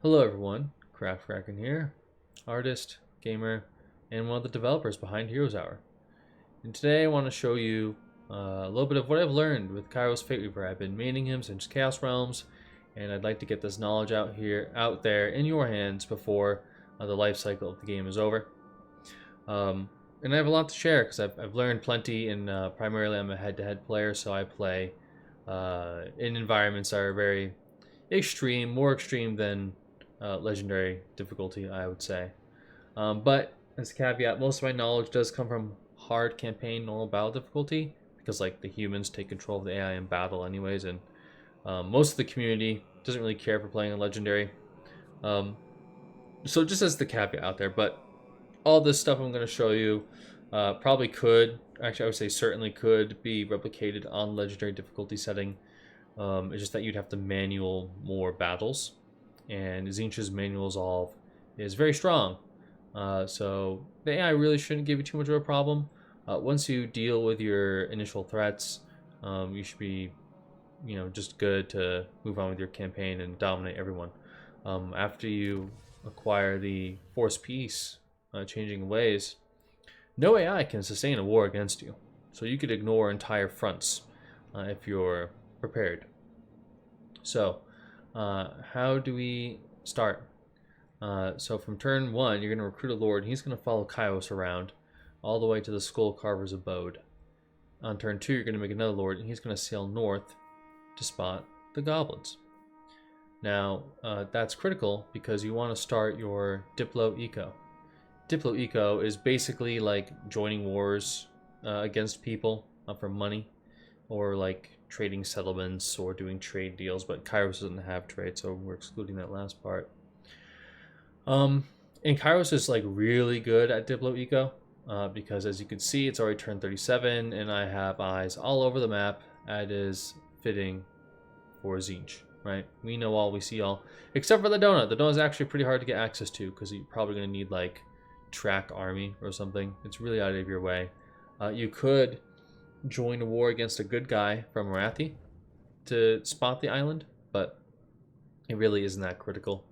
Hello everyone, Kraken here, artist, gamer, and one of the developers behind Heroes Hour. And today I want to show you a little bit of what I've learned with Kairos Fate Weaver. I've been maining him since Chaos Realms, and I'd like to get this knowledge out there in your hands before the life cycle of the game is over. And I have a lot to share because I've learned plenty, and primarily I'm a head-to-head player, so I play in environments that are very extreme, more extreme than legendary difficulty, I would say. But as a caveat, most of my knowledge does come from hard campaign normal battle difficulty because like the humans take control of the AI in battle anyways, and most of the community doesn't really care for playing a legendary. So just as the caveat out there, but all this stuff I'm going to show you probably could, actually I would say certainly could be replicated on legendary difficulty setting. It's just that you'd have to manual more battles, and Tzeentch's manual resolve is very strong. So the AI really shouldn't give you too much of a problem. Once you deal with your initial threats, you should be, just good to move on with your campaign and dominate everyone. After you acquire the Force Peace, changing ways, no AI can sustain a war against you. So you could ignore entire fronts if you're prepared. So, how do we start? So from turn 1, you're going to recruit a lord, and he's going to follow Kairos around all the way to the Skull Carver's abode. On turn 2, you're going to make another lord, and he's going to sail north to spot the goblins. Now, that's critical because you want to start your Diplo Eco. Diplo Eco is basically like joining wars against people for money, or like trading settlements or doing trade deals, but Kairos doesn't have trade, so we're excluding that last part. And Kairos is like really good at Diplo Eco because as you can see, it's already turned 37 and I have eyes all over the map. That is fitting for Tzeentch, right? We know all, we see all, except for the donut. The donut is actually pretty hard to get access to because you're probably going to need like track army or something. It's really out of your way. You could join a war against a good guy from Marathi to spot the island, but it really isn't that critical.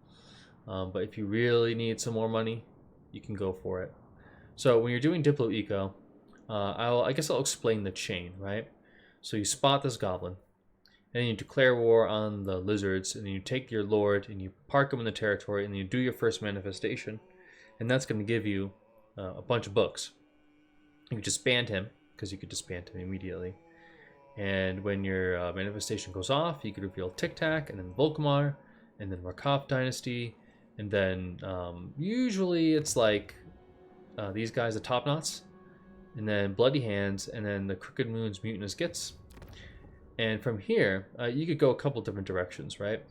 But if you really need some more money, you can go for it. So when you're doing Diplo Eco, I guess I'll explain the chain, right? So you spot this goblin, and then you declare war on the lizards, and then you take your lord and you park him in the territory, and then you do your first manifestation, and that's going to give you a bunch of books. You can disband him, because you could disband him immediately. And when your manifestation goes off, you could reveal Tic Tac, and then Volkmar, and then Markov Dynasty, and then usually it's like these guys, the Top Knots, and then Bloody Hands, and then the Crooked Moon's Mutinous Gits. And from here, you could go a couple different directions, right?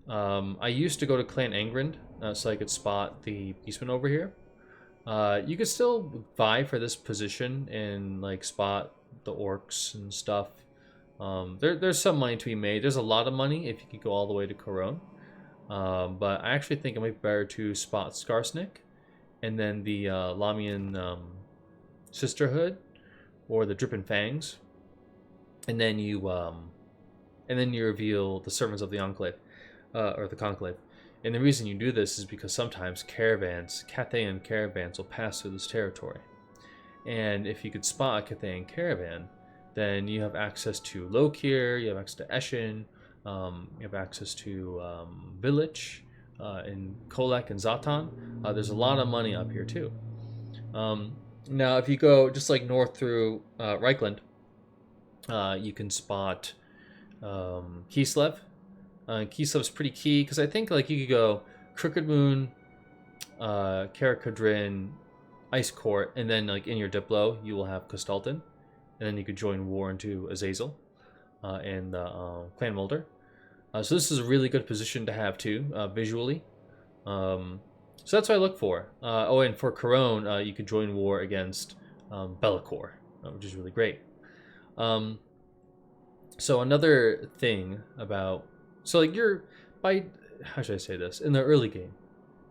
I used to go to Clan Angrand so I could spot the Beastman over here. You could still vie for this position and like spot the orcs and stuff. There's some money to be made. There's a lot of money if you could go all the way to Corone. But I actually think it might be better to spot Skarsnik and then the Lamian Sisterhood or the Dripping Fangs, and then you reveal the Servants of the Enclave or the Conclave. And the reason you do this is because sometimes Cathayan caravans will pass through this territory. And if you could spot a Cathayan caravan, then you have access to Lokir, you have access to Eshin, you have access to Village, and Kolek and Zatan. There's a lot of money up here too. Now, if you go just like north through Reichland, you can spot Kislev. Kislev's pretty key because I think like you could go Crooked Moon, Karakadrin, Ice Court, and then like in your Diplo you will have Kostaltin, and then you could join war into Azazel and Clan Mulder. So this is a really good position to have too, visually. So that's what I look for. Oh, and for Corone, you could join war against Be'lakor, which is really great. So another thing about, so like how should I say this? In the early game,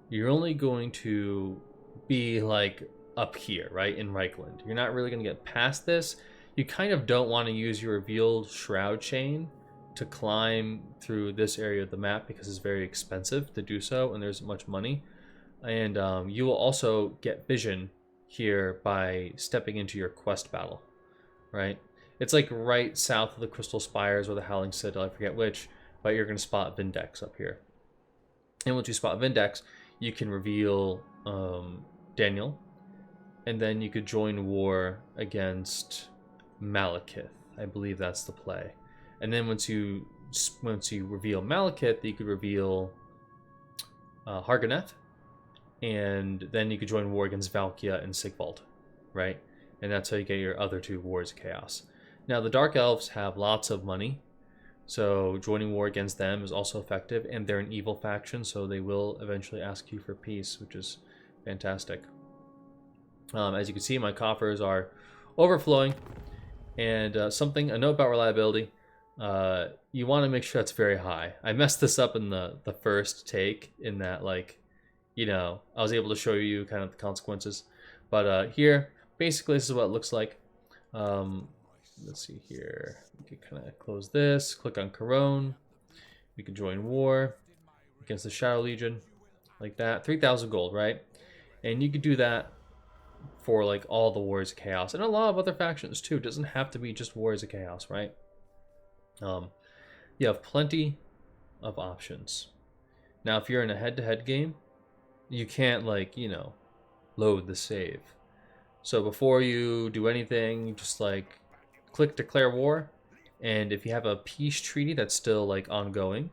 you're only going to be like up here, right, in Reichland. You're not really going to get past this. You kind of don't want to use your revealed Shroud chain to climb through this area of the map because it's very expensive to do so, and there's much money. And you will also get vision here by stepping into your quest battle, right? It's like right south of the Crystal Spires or the Howling Citadel, I forget which, but you're going to spot Vindex up here. And once you spot Vindex, you can reveal Daniel, and then you could join war against Malekith. I believe that's the play. And then once you reveal Malekith, you could reveal Hargoneth, and then you could join war against Valkia and Sigvald, right? And that's how you get your other two Wars of Chaos. Now, the Dark Elves have lots of money, so joining war against them is also effective, and they're an evil faction, so they will eventually ask you for peace, which is fantastic. As you can see, my coffers are overflowing, and a note about reliability. You want to make sure that's very high. I messed this up in the first take, in that, like, you know, I was able to show you kind of the consequences. But here, basically, this is what it looks like. Let's see here. We can kind of close this, click on Corone. We can join war against the Shadow Legion, like that. 3,000 gold, right? And you could do that for like all the Wars of Chaos and a lot of other factions too. It doesn't have to be just Wars of Chaos, right? You have plenty of options. Now, if you're in a head-to-head game, you can't, like, you know, load the save. So before you do anything, just like click declare war, and if you have a peace treaty that's still like ongoing,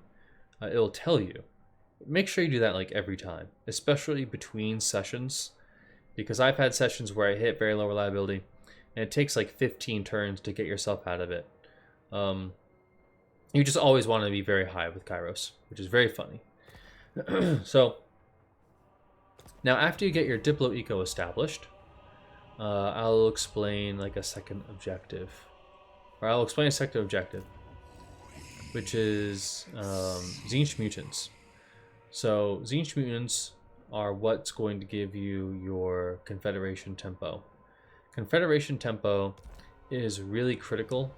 it'll tell you. Make sure you do that like every time, especially between sessions, because I've had sessions where I hit very low reliability and it takes like 15 turns to get yourself out of it. You just always want to be very high with Kairos, which is very funny. So now, after you get your Diplo Eco established, I'll explain like a second objective. Or I'll explain a second objective, which is Tzeentch Mutants. So Tzeentch Mutants are what's going to give you your Confederation tempo. Confederation tempo is really critical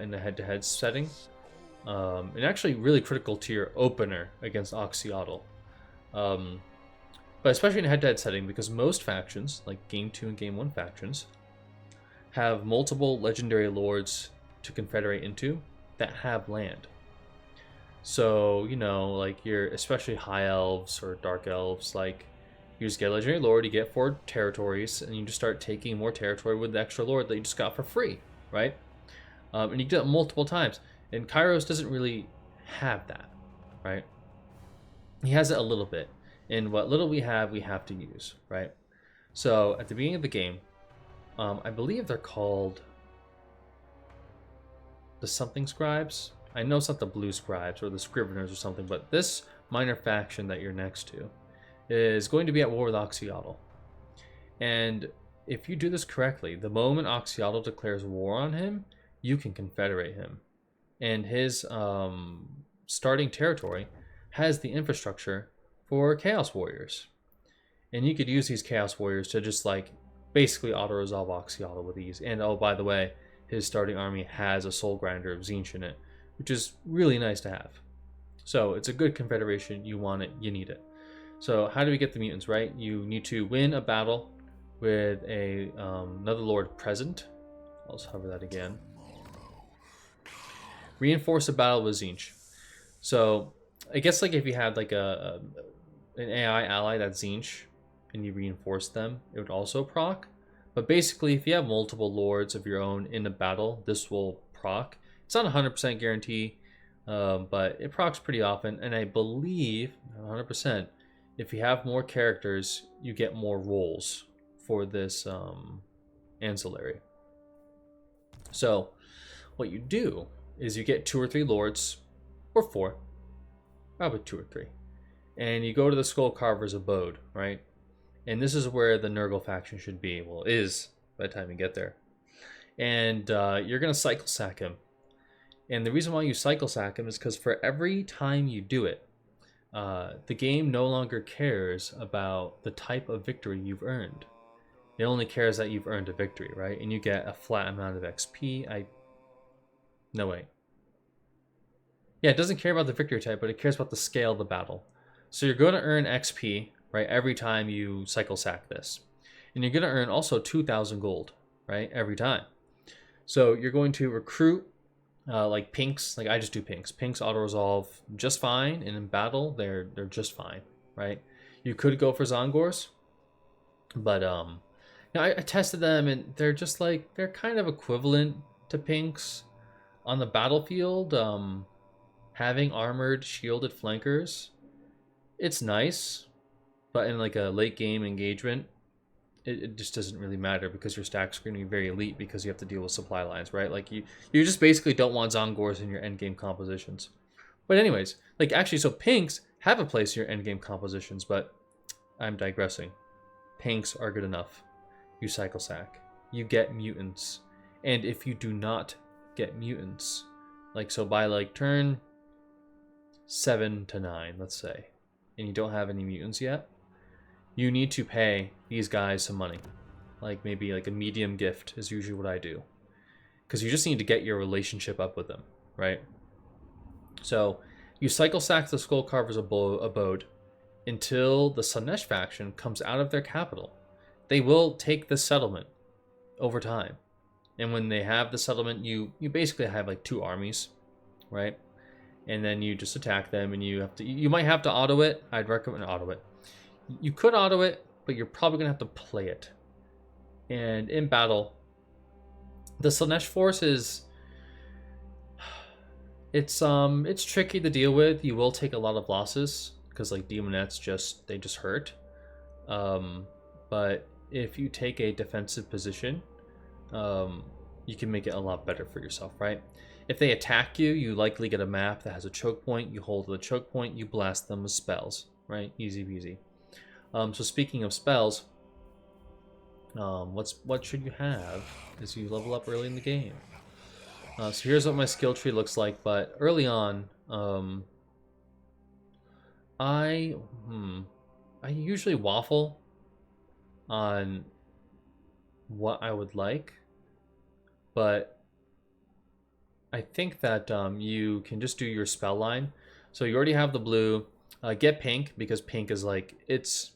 in the head-to-head setting, and actually really critical to your opener against Oxyotl. But especially in a head-to-head setting, because most factions, like Game 2 and Game 1 factions, have multiple legendary lords to confederate into that have land. So, you know, like your especially high elves or dark elves, like you just get a legendary lord, you get 4 territories, and you just start taking more territory with the extra lord that you just got for free, right? And you do that multiple times. And Kairos doesn't really have that, right? He has it a little bit. And what little we have to use, right? So at the beginning of the game, I believe they're called the something scribes. I know it's not the blue scribes or the scriveners or something, but this minor faction that you're next to is going to be at war with Oxyotl. And if you do this correctly, the moment Oxyotl declares war on him, you can confederate him. And his starting territory has the infrastructure for Chaos Warriors. And you could use these Chaos Warriors to just like basically auto-resolve Oxyotl with ease. And oh, by the way, his starting army has a Soul Grinder of Tzeentch in it, which is really nice to have. So it's a good confederation. You want it, you need it. So how do we get the mutants, right? You need to win a battle with another lord present. I'll just hover that again. Reinforce a battle with Tzeentch. So I guess like if you had like an AI ally that's Tzeentch and you reinforce them, it would also proc. But basically, if you have multiple lords of your own in a battle, this will proc. It's not a 100% guarantee, but it procs pretty often. And I believe, 100%, if you have more characters, you get more rolls for this ancillary. So what you do is you get 2 or 3 lords, or 4, probably 2 or 3, and you go to the Skull Carver's abode, right? And this is where the Nurgle faction should be. Well, it is by the time you get there. And you're going to cycle sack him. And the reason why you cycle sack him is because for every time you do it, the game no longer cares about the type of victory you've earned. It only cares that you've earned a victory, right? And you get a flat amount of XP. No, wait. Yeah, it doesn't care about the victory type, but it cares about the scale of the battle. So you're going to earn XP, right, every time you cycle sack this. And you're going to earn also 2,000 gold, right, every time. So you're going to recruit like pinks. Like I just do pinks. Pinks auto-resolve just fine, and in battle, they're just fine, right? You could go for Zongors, but I tested them, and they're just like, they're kind of equivalent to pinks on the battlefield. Having armored, shielded flankers, it's nice, but in like a late game engagement, it just doesn't really matter because your stack's going to be very elite because you have to deal with supply lines, right? Like you just basically don't want Zongors in your endgame compositions. But anyways, like actually, so pinks have a place in your endgame compositions, but I'm digressing. Pinks are good enough. You cycle sack. You get mutants. And if you do not get mutants, like so by like turn 7 to 9, let's say, and you don't have any mutants yet, you need to pay these guys some money. Like maybe like a medium gift is usually what I do. Because you just need to get your relationship up with them, right? So you cycle sack the Skullcarver's abode until the Slaanesh faction comes out of their capital. They will take the settlement over time. And when they have the settlement, you basically have like 2 armies, right? And then you just attack them, and you might have to auto it. I'd recommend auto it. You could auto it, but you're probably gonna have to play it. And in battle, the Slaanesh force is it's tricky to deal with. You will take a lot of losses because like demonettes just hurt. But if you take a defensive position, you can make it a lot better for yourself, right? If they attack you, you likely get a map that has a choke point. You hold the choke point, you blast them with spells, right? Easy peasy. So speaking of spells, what should you have as you level up early in the game? So here's what my skill tree looks like, but early on, I usually waffle on what I would like, but I think that you can just do your spell line. So you already have the blue. Get pink, because pink is like, it's...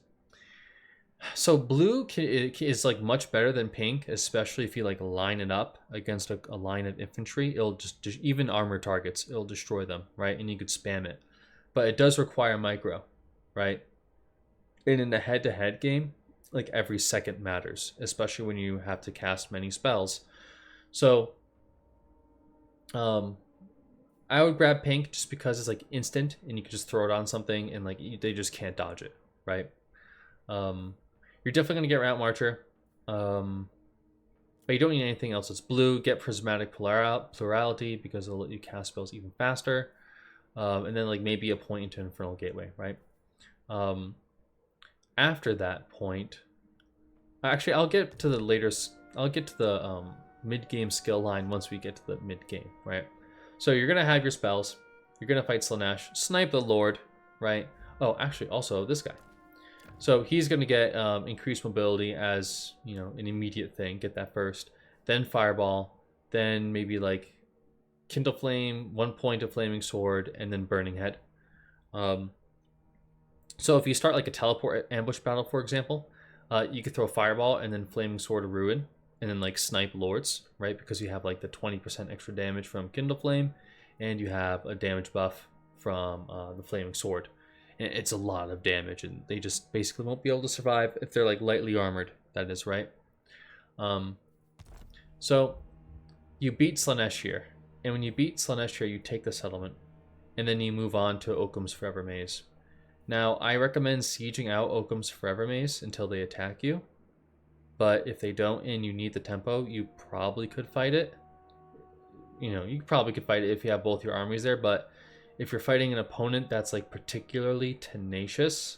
So blue is like much better than pink, especially if you like line it up against a line of infantry. It'll just even armor targets, it'll destroy them, right? And you could spam it. But it does require micro, right? And in the head-to-head game, like every second matters, especially when you have to cast many spells. So I would grab pink just because it's like instant and you can just throw it on something and like they just can't dodge it, right? You're definitely gonna get Route Marcher, but you don't need anything else. It's blue. Get Prismatic Plurality because it'll let you cast spells even faster, and then like maybe a point into Infernal Gateway, right? After that point, actually, I'll get to the later. I'll get to the mid-game skill line once we get to the mid-game, right? So you're gonna have your spells. You're gonna fight Slaanesh, snipe the Lord, right? Oh, actually, also this guy. So he's gonna get increased mobility as, you know, an immediate thing. Get that first, then Fireball, then maybe like Kindle Flame, 1 point of Flaming Sword, and then Burning Head. So if you start like a teleport ambush battle, for example, you could throw Fireball and then Flaming Sword of Ruin, and then like snipe Lords, right? Because you have like the 20% extra damage from Kindle Flame, and you have a damage buff from the Flaming Sword. And it's a lot of damage, and they just basically won't be able to survive if they're like lightly armored, that is, right? So you beat Slaanesh here, and when you beat Slaanesh here, you take the settlement, and then you move on to Occam's Forever Maze. Now, I recommend sieging out Occam's Forever Maze until they attack you, but if they don't and you need the tempo, you probably could fight it. You know, you probably could fight it if you have both your armies there, but if you're fighting an opponent that's like particularly tenacious,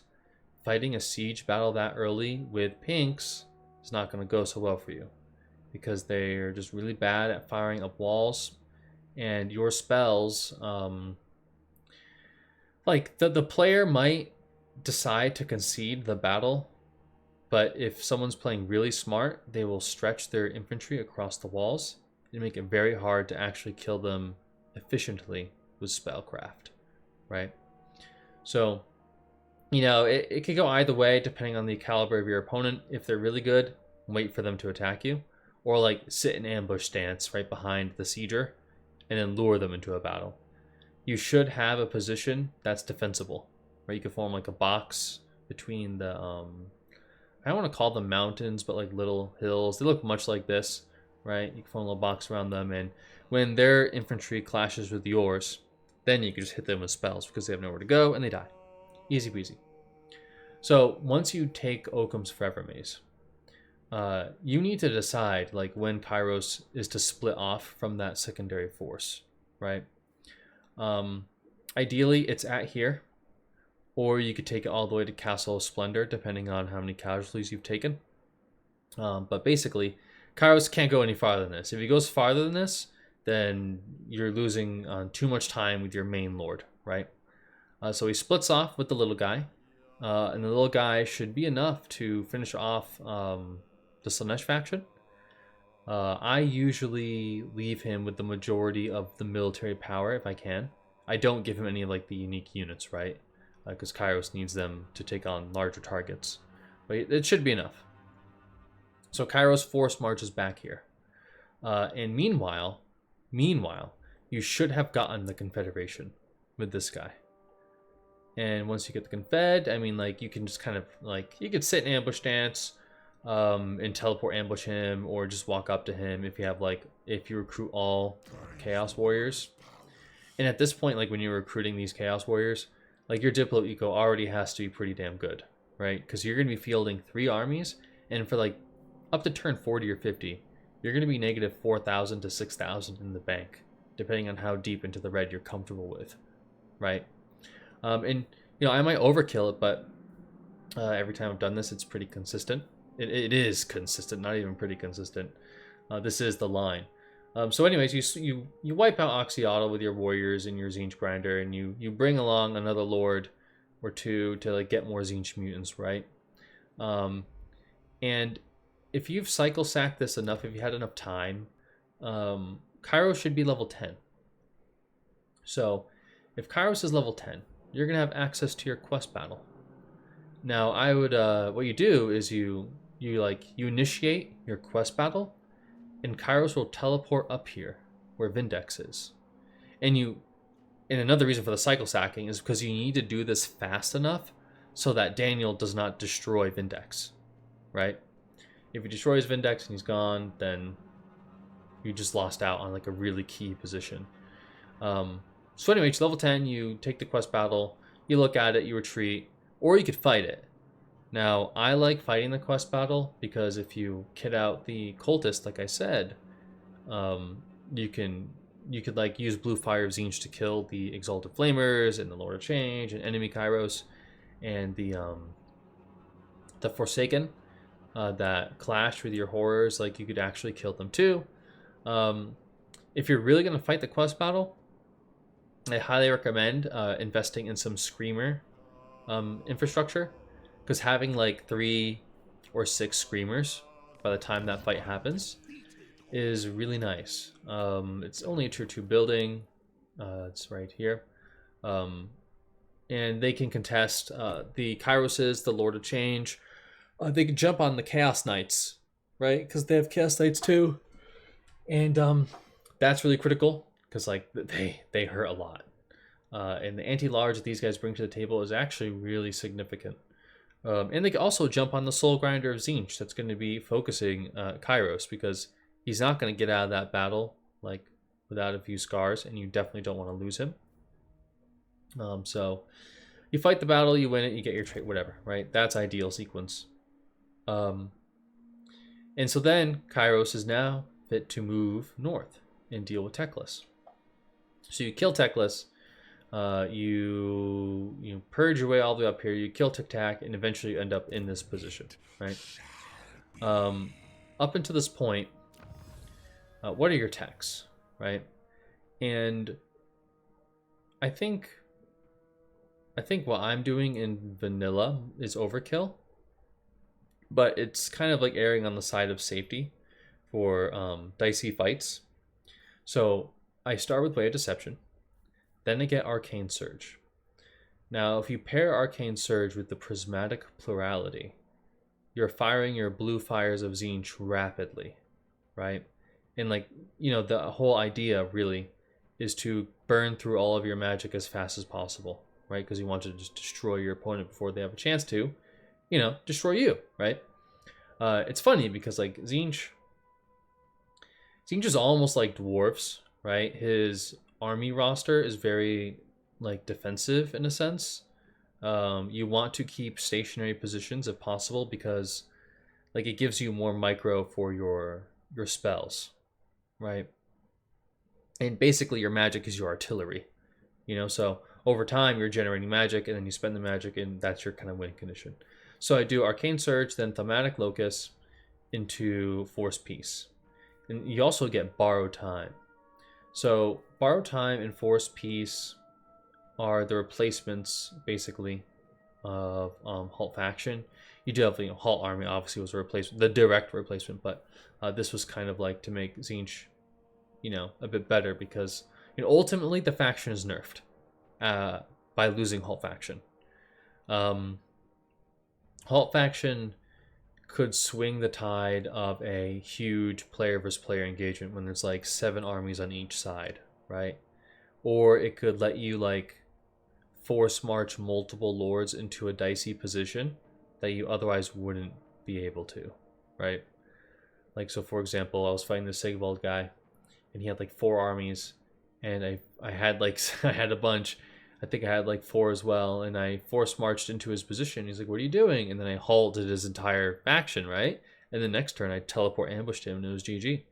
fighting a siege battle that early with pinks is not going to go so well for you, because they're just really bad at firing up walls, and your spells, like the player might decide to concede the battle, but if someone's playing really smart, they will stretch their infantry across the walls and make it very hard to actually kill them efficiently with spellcraft, right? So, you know, it could go either way depending on the caliber of your opponent. If they're really good, wait for them to attack you, or like sit in ambush stance right behind the sieger and then lure them into a battle. You should have a position that's defensible, right? You can form like a box between the I don't want to call them mountains, but like little hills. They look much like this, right? You can form a little box around them, and when their infantry clashes with yours, then you can just hit them with spells because they have nowhere to go and they die. Easy peasy. So once you take Occam's Forever Maze, you need to decide like when Kairos is to split off from that secondary force, right? Ideally, it's at here, or you could take it all the way to Castle of Splendor, depending on how many casualties you've taken. But basically, Kairos can't go any farther than this. If he goes farther than this, then you're losing too much time with your main lord, right? So he splits off with the little guy, and the little guy should be enough to finish off the Slanesh faction. I usually leave him with the majority of the military power if I can. I don't give him any of like the unique units, right? Because Kairos needs them to take on larger targets. But it should be enough. So Kairos force marches back here. And meanwhile, you should have gotten the Confederation with this guy. And once you get the Confed, I mean, like, you can just kind of, like, you could sit in ambush stance and teleport ambush him, or just walk up to him if you have, like, if you recruit all Chaos Warriors. And at this point, like, when you're recruiting these Chaos Warriors, like, your Diplo Eco already has to be pretty damn good, right? Because you're going to be fielding 3 armies, and for, like, up to turn 40 or 50, you're going to be negative 4,000 to 6,000 in the bank, depending on how deep into the red you're comfortable with, right? And, you know, I might overkill it, but every time I've done this, it's pretty consistent. It is consistent, not even pretty consistent. This is the line. So anyways, you wipe out Oxyotl with your warriors and your Tzeentch grinder, and you bring along another lord or two to like get more Tzeentch mutants, right? And if you've cycle sacked this enough, if you had enough time, Kairos should be level 10. So if Kairos is level 10, you're gonna have access to your quest battle. Now I would what you do is you initiate your quest battle, and Kairos will teleport up here where Vindex is. And another reason for the cycle sacking is because you need to do this fast enough so that Daniel does not destroy Vindex, right? If he destroys Vindex and he's gone, then you just lost out on like a really key position. So anyway, it's level 10, you take the quest battle, you look at it, you retreat, or you could fight it. Now, I like fighting the quest battle because if you kit out the cultist, like I said, you could like use Blue Fire of Tzeentch to kill the Exalted Flamers and the Lord of Change and enemy Kairos, and the Forsaken that clash with your horrors. Like, you could actually kill them too. If you're really gonna fight the quest battle, I highly recommend investing in some Screamer infrastructure. Because having like 3 or 6 Screamers by the time that fight happens is really nice. It's only a tier 2 building. It's right here. And they can contest the Kairoses, the Lord of Change. They can jump on the Chaos Knights, right? Because they have Chaos Knights too. And that's really critical because like they hurt a lot. And the anti-large that these guys bring to the table is actually really significant. And they can also jump on the Soul Grinder of Tzeentch that's going to be focusing Kairos, because he's not going to get out of that battle like without a few scars, and you definitely don't want to lose him. So you fight the battle, you win it, you get your trait, whatever, right? That's ideal sequence. And so then Kairos is now fit to move north and deal with Teclis. So you kill Teclis. You purge your way all the way up here, you kill Tic Tac, and eventually you end up in this position, right? Up until this point, what are your techs, right? And I think what I'm doing in vanilla is overkill, but it's kind of like erring on the side of safety for dicey fights. So I start with Way of Deception. Then I get Arcane Surge. Now, if you pair Arcane Surge with the Prismatic Plurality, you're firing your blue fires of Tzeentch rapidly, right? And like, the whole idea really is to burn through all of your magic as fast as possible, right? Because you want to just destroy your opponent before they have a chance to, destroy you, right? It's funny because like Tzeentch is almost like dwarfs, right? His army roster is very like defensive in a sense. You want to keep stationary positions if possible because like it gives you more micro for your spells, right? And basically your magic is your artillery, so over time you're generating magic and then you spend the magic and that's your kind of win condition. So I do Arcane Surge, then Thematic Locus into Force Peace. And you also get Borrow Time. So Borrow Time and Force Peace are the replacements, basically, of Halt Faction. You do have, Halt Army obviously was a replacement, the direct replacement, but this was kind of like to make Tzeentch, a bit better because, ultimately the faction is nerfed by losing Halt Faction. Halt Faction could swing the tide of a huge player versus player engagement when there's like 7 armies on each side, right? Or it could let you like force march multiple lords into a dicey position that you otherwise wouldn't be able to, right? Like, so for example, I was fighting the Sigvald guy and he had like 4 armies and I had like I had a bunch. I think I had like 4 as well, and I force marched into his position. He's like, "What are you doing?" And then I halted his entire faction, right? And the next turn, I teleport ambushed him, and it was GG.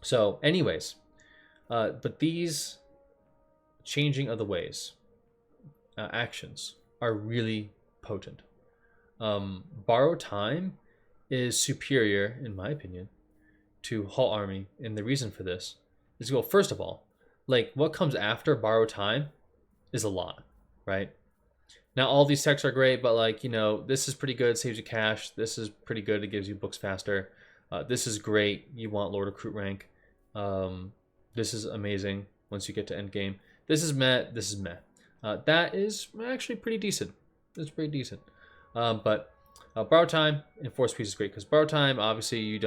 So, anyways, but these changing of the ways actions are really potent. Borrow Time is superior, in my opinion, to Halt Army, and the reason for this is, well, first of all, like what comes after Borrow Time is a lot, right? Now all these techs are great, but like, this is pretty good, saves you cash. This is pretty good, it gives you books faster. This is great, you want Lord Recruit rank. This is amazing once you get to end game. This is meh, this is meh. That is actually pretty decent. It's pretty decent. But Borrow Time and Force Peace is great because Borrow Time, obviously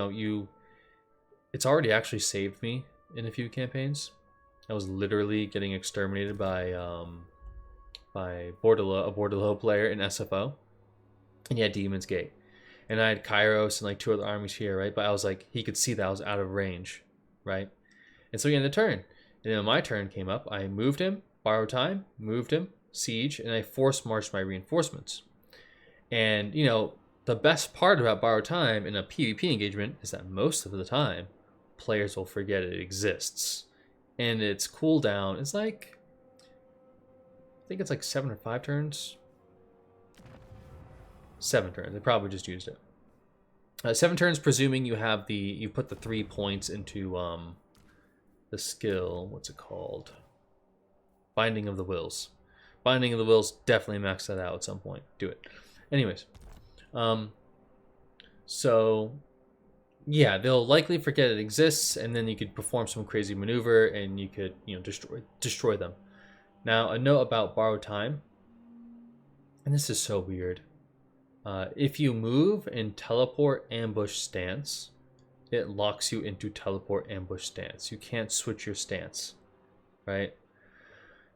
it's already actually saved me in a few campaigns. I was literally getting exterminated by a Bordelot player in SFO, and he had Demon's Gate, and I had Kairos and like 2 other armies here, right? But I was like, he could see that I was out of range, right? And so he ended the turn, and then my turn came up. I moved him, Borrow Time, moved him, siege, and I force marched my reinforcements. And the best part about Borrow Time in a PvP engagement is that most of the time, players will forget it exists. And its cooldown is like, I think it's like 7 or 5 turns. 7 turns. They probably just used it. 7 turns, presuming you put the 3 points into the skill. What's it called? Binding of the Wills. Binding of the Wills, definitely max that out at some point. Do it. Anyways, so yeah, they'll likely forget it exists, and then you could perform some crazy maneuver, and you could, destroy them. Now, a note about Borrow Time, and this is so weird. If you move in Teleport Ambush stance, it locks you into Teleport Ambush stance. You can't switch your stance, right?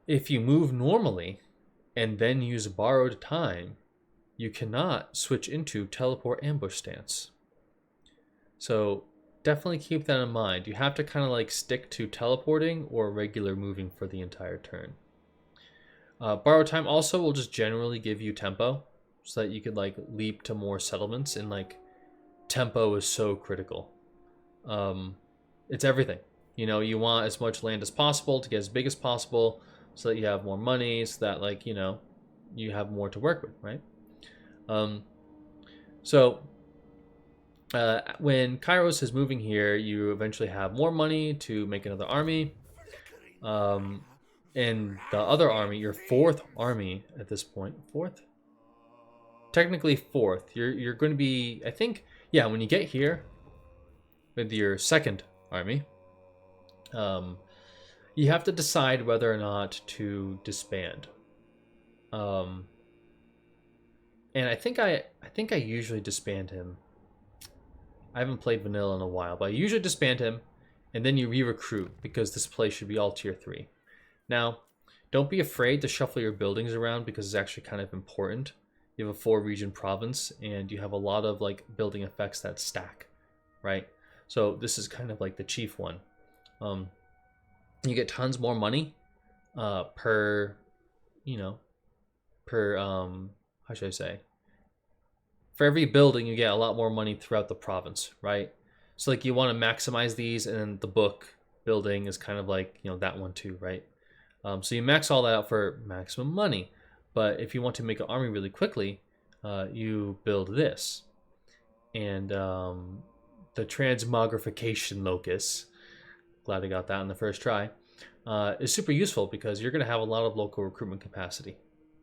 If you move normally and then use Borrowed Time, you cannot switch into Teleport Ambush stance. So definitely keep that in mind. You have to kind of like stick to teleporting or regular moving for the entire turn. Borrow Time also will just generally give you tempo so that you could like leap to more settlements, and like tempo is so critical. It's everything. You want as much land as possible to get as big as possible so that you have more money, so that like, you have more to work with, right? So when Kairos is moving here, you eventually have more money to make another army. And the other army, your 4th army at this point, 4th? Technically 4th. You're going to be, I think, yeah, when you get here with your 2nd army, You have to decide whether or not to disband. Um, and I think I usually disband him. I haven't played vanilla in a while, but I usually disband him, and then you re-recruit because this place should be all tier 3. Now, don't be afraid to shuffle your buildings around because it's actually kind of important. You have a 4-region province, and you have a lot of like building effects that stack, right? So this is kind of like the chief one. You get tons more money per, you know, per how should I say? For every building, you get a lot more money throughout the province, right? So like you want to maximize these, and then the book building is kind of like, you know, that one too, right? So you max all that out for maximum money. But if you want to make an army really quickly, you build this. And the transmogrification locus, glad I got that in the first try, is super useful because you're going to have a lot of local recruitment capacity,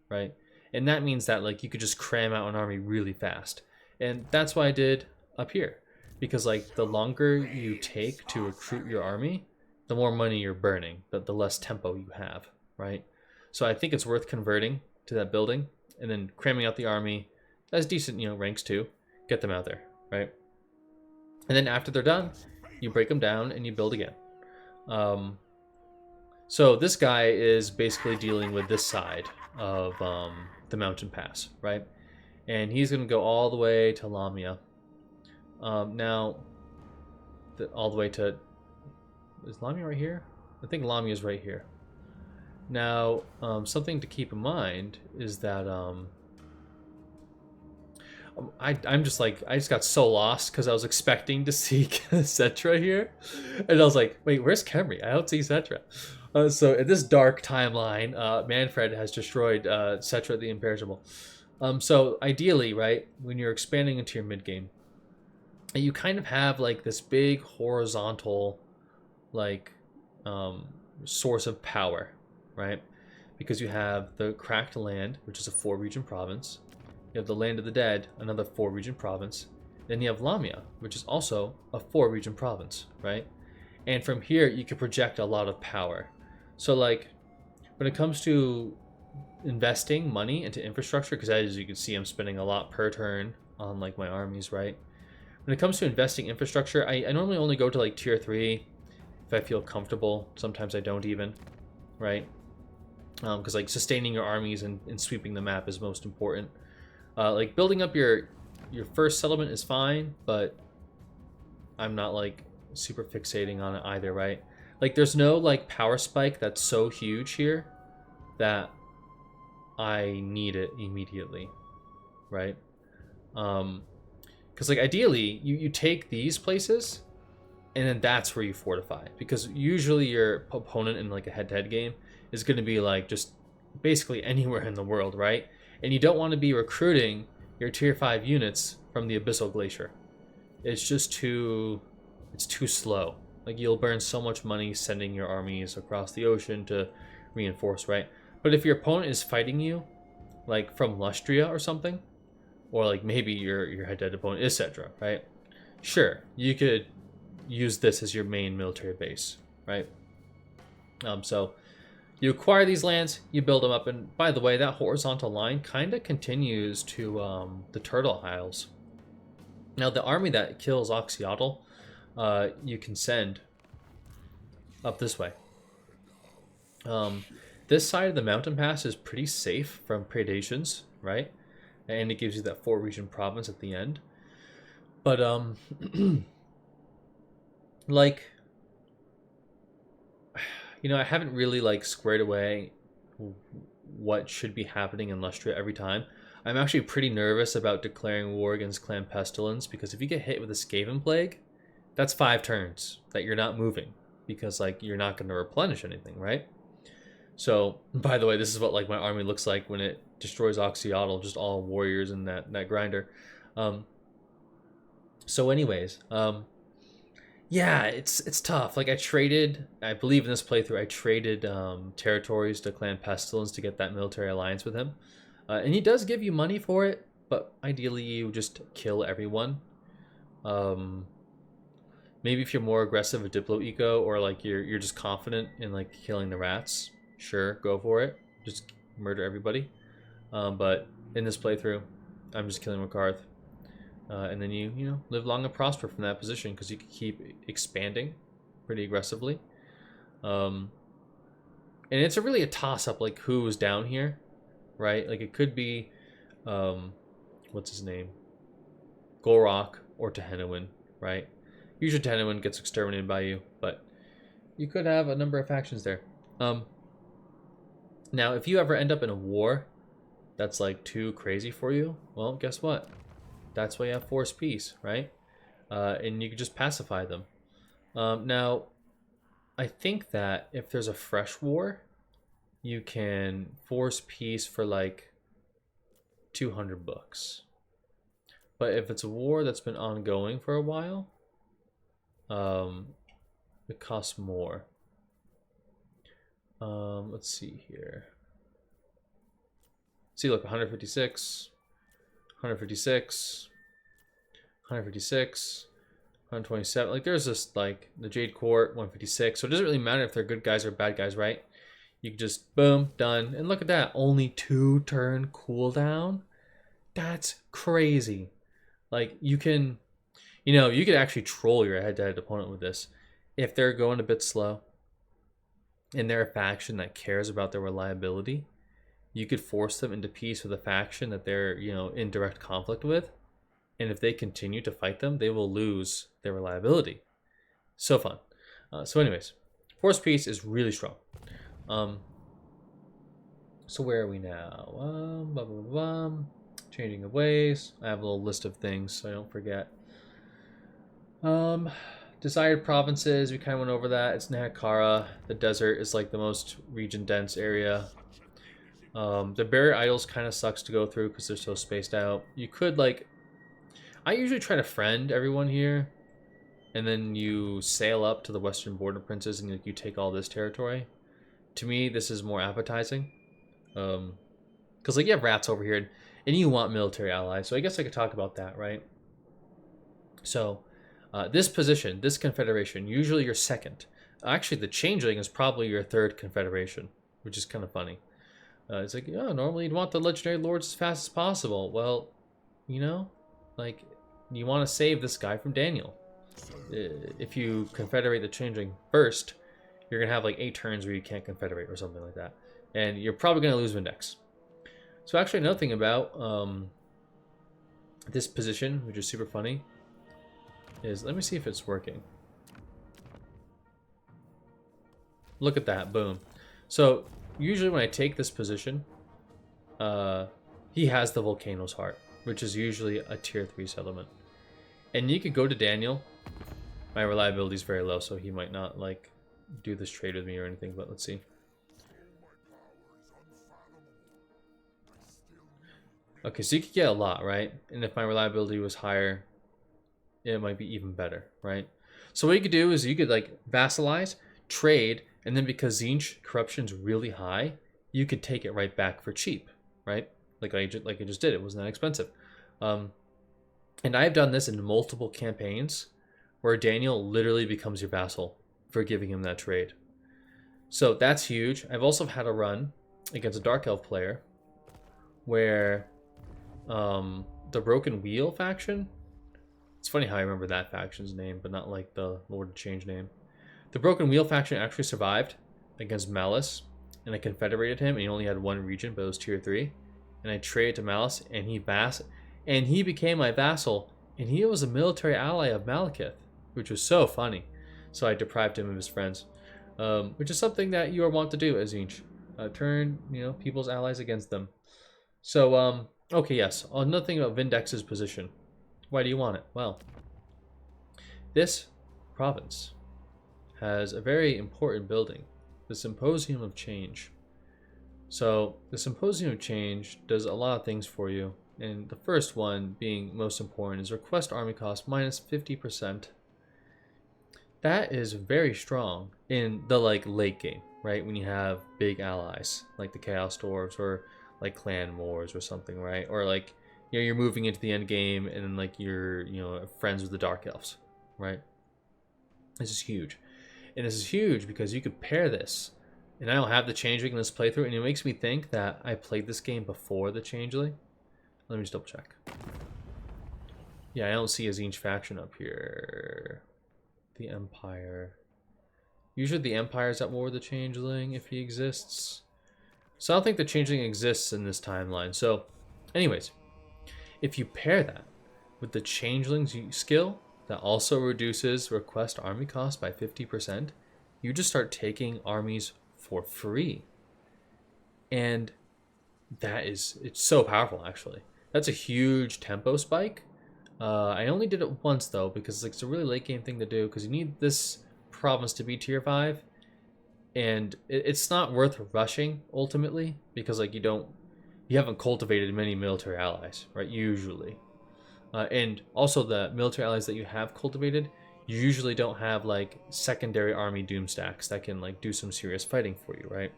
right? And that means that like you could just cram out an army really fast. And that's what I did up here. Because like the longer you take to recruit your army, the more money you're burning, the less tempo you have, right? So I think it's worth converting to that building and then cramming out the army. That's decent, you know, ranks too. Get them out there, right? And then after they're done, you break them down and you build again. So this guy is basically dealing with this side of the mountain pass, right? And he's going to go all the way to Lamia. Now, all the way to... Is Lamia right here? I think Lamia is right here. Now, something to keep in mind is that I'm just like, I just got so lost because I was expecting to see Cetra here. And I was like, wait, where's Khemri? I don't see Cetra. So in this dark timeline, Manfred has destroyed Cetra the Imperishable. So ideally, right, when you're expanding into your mid-game, you kind of have like this big horizontal like source of power, right? Because you have the Cracked Land, which is a 4-region province. You have the Land of the Dead, another 4-region province. Then you have Lamia, which is also a 4-region province, right? And from here, you can project a lot of power. So like, when it comes to investing money into infrastructure, because as you can see, I'm spending a lot per turn on like my armies, right? When it comes to investing infrastructure, I normally only go to like tier 3 if I feel comfortable. Sometimes I don't even, right? Because like sustaining your armies and sweeping the map is most important. Like building up your first settlement is fine, but I'm not like super fixating on it either, right? Like there's no like power spike that's so huge here that I need it immediately, right? Because like ideally you take these places and then that's where you fortify, because usually your opponent in like a head-to-head game is going to be like just basically anywhere in the world, right? And you don't want to be recruiting your tier 5 units from the Abyssal Glacier. It's just too slow. Like you'll burn so much money sending your armies across the ocean to reinforce, right? But if your opponent is fighting you like from Lustria or something, or like maybe your head-to-head opponent is Cedra, right? Sure, you could use this as your main military base, right? So you acquire these lands, you build them up, and by the way, that horizontal line kind of continues to the Turtle Isles. Now, the army that kills Oxyotl, you can send up this way. This side of the mountain pass is pretty safe from predations, right? And it gives you that 4-region province at the end. But like, you know, I haven't really like squared away what should be happening in Lustria every time. I'm actually pretty nervous about declaring war against Clan Pestilence, because if you get hit with a Skaven Plague, that's 5 turns that you're not moving, because like you're not going to replenish anything, right? So, by the way, this is what like my army looks like when it destroys Oxyotl, just all warriors in that grinder. So anyways, yeah, it's tough. Like I believe in this playthrough, I traded territories to Clan Pestilence to get that military alliance with him. And he does give you money for it, but ideally you just kill everyone. Maybe if you're more aggressive with Diplo Eco, or like you're just confident in like killing the rats, sure, go for it. Just murder everybody. But in this playthrough, I'm just killing Ricarth. And then you know, live long and prosper from that position, because you can keep expanding pretty aggressively. And it's really a toss-up, like who was down here, right? Like it could be, what's his name? Gorok or Tehenowin, right? Usually Tehenowin gets exterminated by you, but you could have a number of factions there. Now, if you ever end up in a war that's like too crazy for you, well, guess what? That's why you have forced peace, right? And you can just pacify them. Now, I think that if there's a fresh war, you can force peace for like 200 books. But if it's a war that's been ongoing for a while, it costs more. Let's see here. See, look, 156, 156, 156, 127. Like, there's this, like, the Jade Court, 156. So it doesn't really matter if they're good guys or bad guys, right? You can just, boom, done. And look at that, only 2-turn cooldown. That's crazy. Like, you can, you know, you could actually troll your head-to-head opponent with this. If they're going a bit slow, and they're a faction that cares about their reliability, you could force them into peace with a faction that they're, you know, in direct conflict with. And if they continue to fight them, they will lose their reliability. So fun. So anyways, forced peace is really strong. So where are we now? Changing of ways. I have a little list of things so I don't forget. Desired provinces, we kind of went over that. It's Nahakara. The desert is like the most region dense area. The barrier idols kind of sucks to go through because they're so spaced out. You could, like, I usually try to friend everyone here, and then you sail up to the western border princes and you take all this territory. To me, this is more appetizing, because like you have rats over here, and you want military allies. So I guess I could talk about that, right? So this position, this confederation, usually your second. Actually, the changeling is probably your third confederation, which is kind of funny. It's like, oh, normally you'd want the legendary lords as fast as possible. Well, you know, like, you want to save this guy from Daniel. If you confederate the changeling first, you're going to have like 8 turns where you can't confederate or something like that. And you're probably going to lose Vindex. So actually, another thing about this position, which is super funny, is, let me see if it's working. Look at that, boom. So usually when I take this position, he has the Volcano's Heart, which is usually a tier 3 settlement. And you could go to Daniel. My reliability is very low, so he might not like do this trade with me or anything, but let's see. Okay, so you could get a lot, right? And if my reliability was higher, it might be even better, right? So what you could do is you could like vassalize, trade, and then because Tzeentch corruption's really high, you could take it right back for cheap, right? Like I just did. It wasn't that expensive. And I've done this in multiple campaigns where Daniel literally becomes your vassal for giving him that trade. So that's huge. I've also had a run against a Dark Elf player where the Broken Wheel faction, it's funny how I remember that faction's name, but not like the Lord of Change name. The Broken Wheel faction actually survived against Malice, and I confederated him, and he only had 1 region, but it was tier 3. And I traded to Malice, and he became my vassal, and he was a military ally of Malekith, which was so funny. So I deprived him of his friends, which is something that you are wont to do as Tzeentch. Turn, you know, people's allies against them. So, okay, yes. Another thing about Vindex's position. Why do you want it? Well, this province has a very important building, the Symposium of Change. So the Symposium of Change does a lot of things for you, and the first one, being most important, is request army cost minus 50%. That is very strong in the like late game, right? When you have big allies like the Chaos Dwarves or like Clan Wars or something, right? Or like, you know, you're moving into the end game and like you're, you know, friends with the Dark Elves, right? This is huge. And this is huge because you could pair this. And I don't have the Changeling in this playthrough, and it makes me think that I played this game before the Changeling. Let me just double check. Yeah, I don't see a Tzeentch faction up here. The Empire. Usually the Empire's at war with the Changeling if he exists. So I don't think the Changeling exists in this timeline. So, anyways, if you pair that with the Changeling's skill that also reduces request army cost by 50%, you just start taking armies for free. And it's so powerful, actually. That's a huge tempo spike. I only did it once, though, because it's a really late game thing to do, because you need this province to be tier 5. And it's not worth rushing, ultimately, because like you haven't cultivated many military allies, right, usually. And also the military allies that you have cultivated, you usually don't have like secondary army doom stacks that can like do some serious fighting for you, right?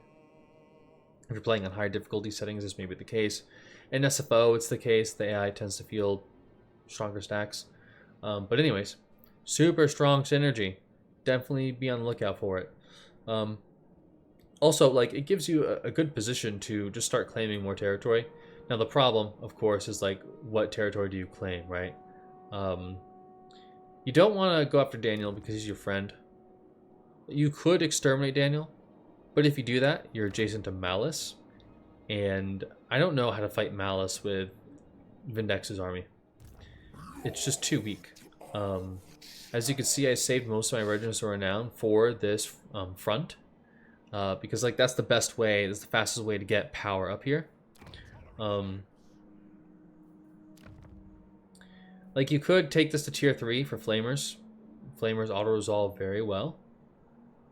If you're playing on higher difficulty settings, this may be the case. In SFO, it's the case. The AI tends to field stronger stacks. But anyways, super strong synergy. Definitely be on the lookout for it. Also, like, it gives you a good position to just start claiming more territory. Now, the problem, of course, is like, what territory do you claim, right? You don't want to go after Daniel because he's your friend. You could exterminate Daniel, but if you do that, you're adjacent to Malice. And I don't know how to fight Malice with Vindex's army. It's just too weak. As you can see, I saved most of my regiments of renown for this front. Because like that's the best way, that's the fastest way to get power up here. Like you could take this to tier 3 for Flamers. Flamers auto-resolve very well.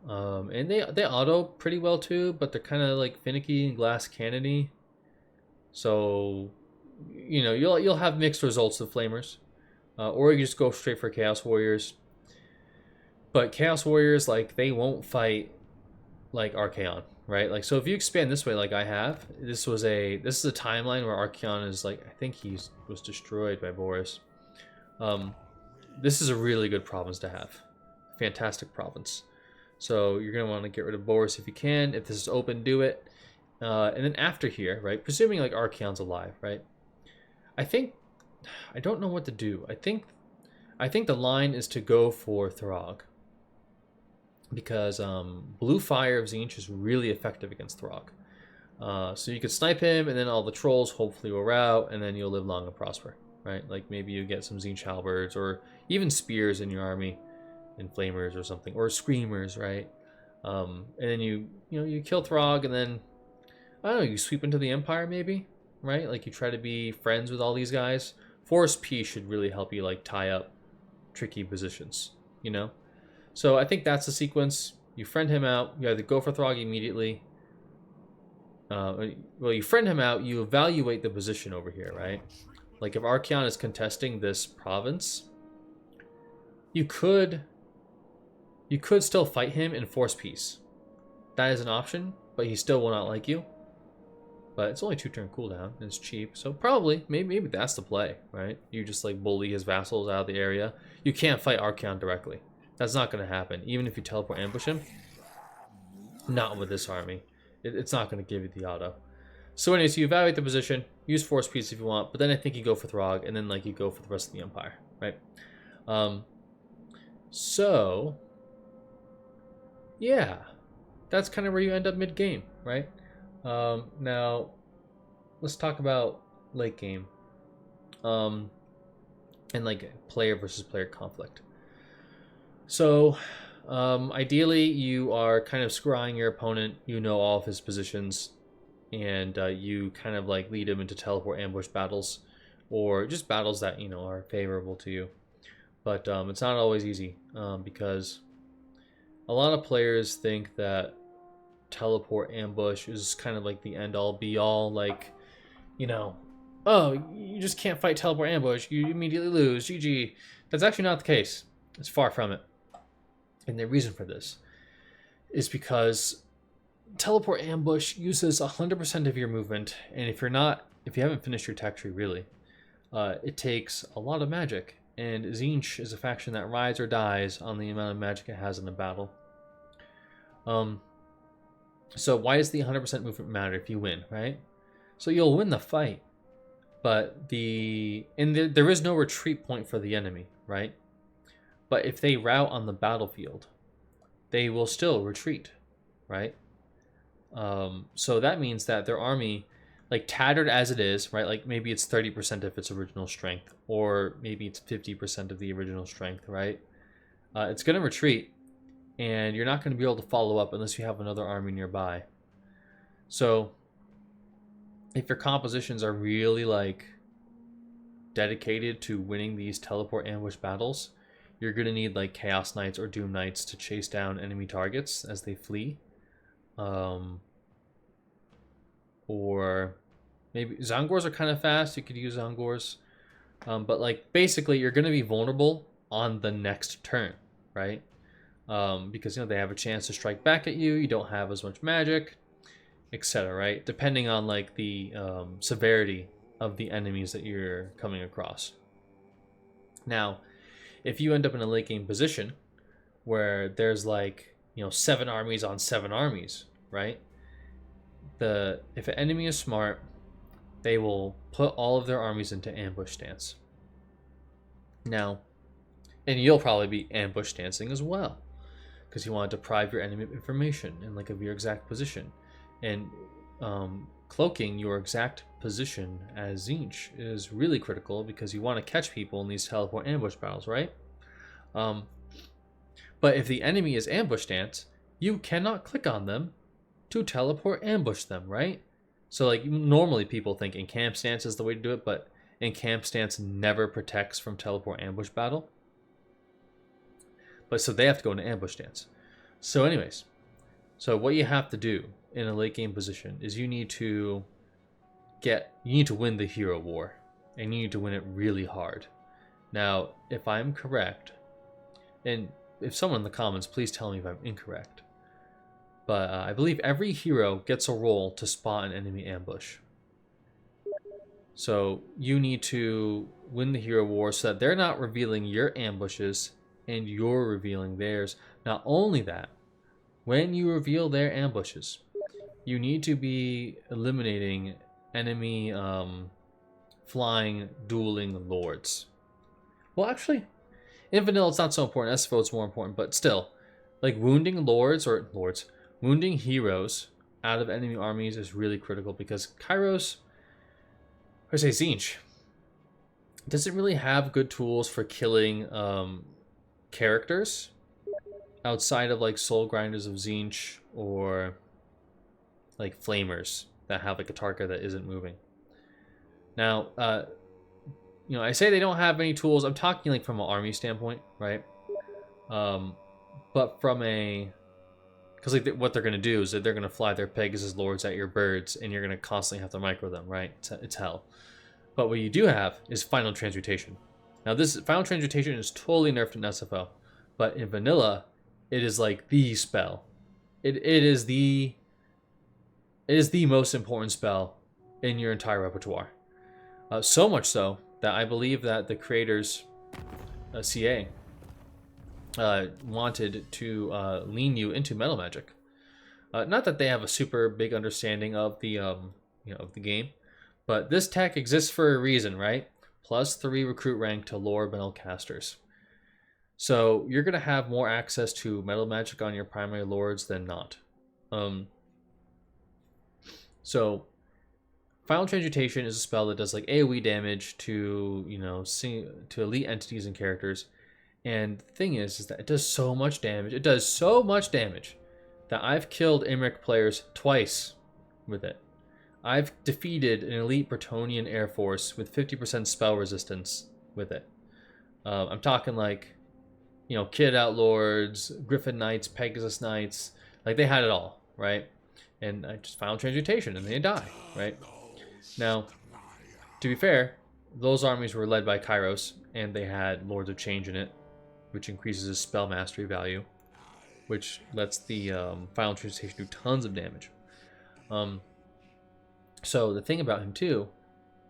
And they auto pretty well too, but they're kind of like finicky and glass cannony. So, you know, you'll have mixed results with Flamers. Or you just go straight for Chaos Warriors. But Chaos Warriors, like, they won't fight like Archaon, right? Like, so if you expand this way like I have, this is a timeline where Archaon is like, I think he was destroyed by Boris. This is a really good province to have. Fantastic province. So you're going to want to get rid of Boris if you can. If this is open, do it. And then after here, right, presuming like Archaon's alive, right? I don't know what to do. I think the line is to go for Throg. Because Blue Fire of Tzeentch is really effective against Throg. So you could snipe him, and then all the trolls hopefully will rout, and then you'll live long and prosper, right? Like maybe you get some Tzeentch halberds, or even spears in your army, and flamers or something, or screamers, right? And then you kill Throg, and then I don't know, you sweep into the Empire maybe, right? Like you try to be friends with all these guys. Force P should really help you like tie up tricky positions, you know? So I think that's the sequence. You friend him out. You either go for Throg immediately. Well, you friend him out. You evaluate the position over here, right? Like if Archaon is contesting this province, you could still fight him and force peace. That is an option, but he still will not like you. But it's only 2-turn cooldown, and it's cheap. So probably, maybe that's the play, right? You just like bully his vassals out of the area. You can't fight Archaon directly. That's not going to happen. Even if you teleport ambush him, not with this army. It's not going to give you the auto. So anyways, you evaluate the position, use Force Peace if you want, but then I think you go for Throg, and then like you go for the rest of the Empire, right? So, yeah, that's kind of where you end up mid-game, right? Now, let's talk about late game. And like player versus player conflict. So, ideally, you are kind of scrying your opponent. You know all of his positions, and you kind of like lead him into teleport ambush battles, or just battles that are favorable to you. But it's not always easy because a lot of players think that teleport ambush is kind of like the end-all be-all. Like, oh, you just can't fight teleport ambush. You immediately lose. GG. That's actually not the case. It's far from it. And the reason for this is because teleport ambush uses 100% of your movement, and if you haven't finished your tech tree really, it takes a lot of magic, and Tzeentch is a faction that rides or dies on the amount of magic it has in a battle. So why does the 100% movement matter if you win, right? So you'll win the fight, but there is no retreat point for the enemy, right? But if they rout on the battlefield, they will still retreat, right? So that means that their army, like tattered as it is, right? Like maybe it's 30% of its original strength, or maybe it's 50% of the original strength, right? It's going to retreat, and you're not going to be able to follow up unless you have another army nearby. So if your compositions are really like dedicated to winning these teleport ambush battles, you're going to need like Chaos Knights or Doom Knights to chase down enemy targets as they flee. Or maybe Zangors are kind of fast. You could use Zangors. But like basically you're going to be vulnerable on the next turn, right? Because they have a chance to strike back at you. You don't have as much magic, etc. Right? Depending on like the severity of the enemies that you're coming across. Now, if you end up in a late game position where there's like 7 armies on 7 armies, right? If an enemy is smart, they will put all of their armies into ambush stance. Now, and you'll probably be ambush stancing as well, because you want to deprive your enemy of information and like of your exact position, and cloaking your exact position as Tzeentch is really critical because you want to catch people in these teleport ambush battles, right? But if the enemy is ambush stance, you cannot click on them to teleport ambush them, right? So like normally people think encamp stance is the way to do it, but encamp stance never protects from teleport ambush battle. But so they have to go into ambush stance. So anyways, so what you have to do in a late game position is you need to win the hero war, and you need to win it really hard. Now, if I'm correct, and if someone in the comments, please tell me if I'm incorrect, but I believe every hero gets a role to spot an enemy ambush. So you need to win the hero war so that they're not revealing your ambushes and you're revealing theirs. Not only that, when you reveal their ambushes, you need to be eliminating enemy flying, dueling lords. Well, actually, in vanilla it's not so important. SFO it's more important, but still, like wounding wounding heroes out of enemy armies is really critical because Kairos, or say Tzeentch, doesn't really have good tools for killing characters outside of like soul grinders of Tzeentch or like flamers that have like a target that isn't moving. Now, I say they don't have any tools. I'm talking like from an army standpoint, right? But from because like what they're gonna do is that they're gonna fly their Pegasus lords at your birds, and you're gonna constantly have to micro them, right? It's hell. But what you do have is Final Transmutation. Now this Final Transmutation is totally nerfed in SFO, but in vanilla, it is like the spell. It is the most important spell in your entire repertoire. So much so that I believe that the creators, CA, wanted to lean you into metal magic. Not that they have a super big understanding of the of the game, but this tech exists for a reason, right? +3 recruit rank to lore metal casters. So you're gonna have more access to metal magic on your primary lords than not. So Final Transmutation is a spell that does like AoE damage to to elite entities and characters. And the thing is that it does so much damage. It does so much damage that I've killed Imric players twice with it. I've defeated an elite Bretonnian Air Force with 50% spell resistance with it. I'm talking like, Kid Outlords, Griffin Knights, Pegasus Knights. Like they had it all, right? And I just Final Transmutation and they die, right? Now, to be fair, those armies were led by Kairos and they had Lords of Change in it, which increases his spell mastery value, which lets the Final Transmutation do tons of damage. So the thing about him too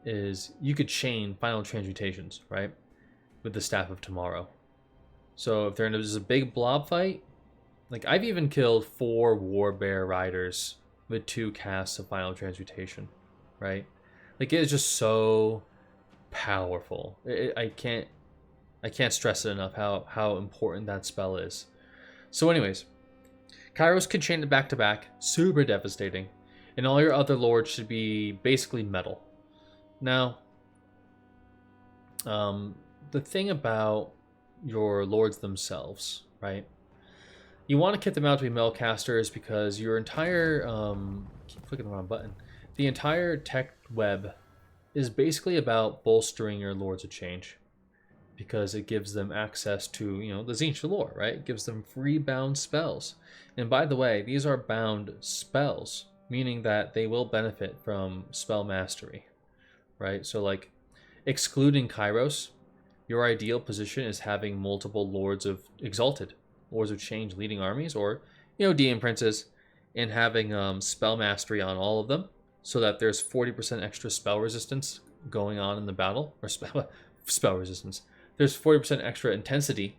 is you could chain Final Transmutations, right? with the Staff of Tomorrow. So if there's a big blob fight, like I've even killed 4 Warbear riders with 2 casts of Final Transmutation, right? Like it is just so powerful. I can't stress it enough how important that spell is. So anyways, Kairos can chain it back to back, super devastating, and all your other lords should be basically metal. Now, the thing about your lords themselves, right? You want to kit them out to be metal casters because your entire keep clicking the wrong button. The entire tech web is basically about bolstering your lords of change, because it gives them access to, the Tzeentch lore, right? It gives them free bound spells. And by the way, these are bound spells, meaning that they will benefit from spell mastery, right? So like excluding Kairos, your ideal position is having multiple Lords of Exalted, Lords of Change leading armies, or, DM Princes, and having spell mastery on all of them, so that there's 40% extra spell resistance going on in the battle, or spell resistance. There's 40% extra intensity,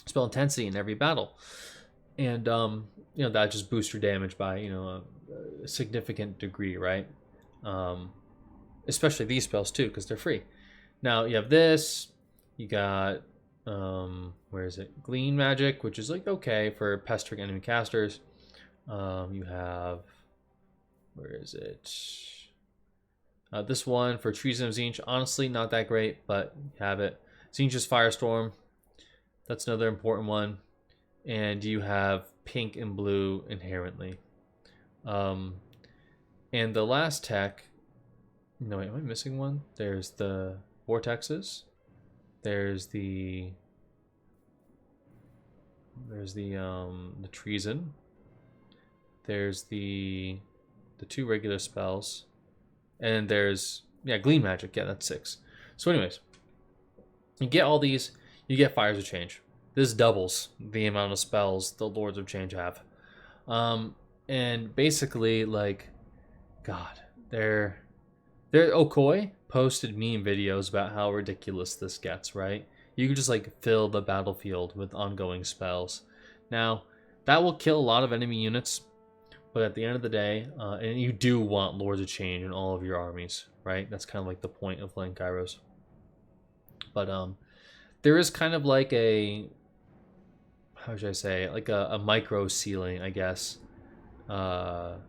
spell intensity in every battle. And, that just boosts your damage by, a significant degree, right? Especially these spells, too, because they're free. Now, you have this. You got, where is it? Glean Magic, which is, like, okay for pestering enemy casters. You have, where is it? This one for Treason of Tzeentch, honestly, not that great, but you have it. Tzeentch's Firestorm, that's another important one. And you have pink and blue inherently. And the last tech, no, wait, am I missing one? There's the Vortexes. There's the Treason. There's the 2 regular spells. And there's, Glean Magic. Yeah, that's 6. So anyways, you get all these, you get Fires of Change. This doubles the amount of spells the Lords of Change have. And basically, like, God, Okoi posted meme videos about how ridiculous this gets, right? You can just, like, fill the battlefield with ongoing spells. Now, that will kill a lot of enemy units, but at the end of the day, and you do want Lords of Change in all of your armies, right? That's kind of like the point of playing Kairos. But there is kind of like a, how should I say, like a micro ceiling, I guess, that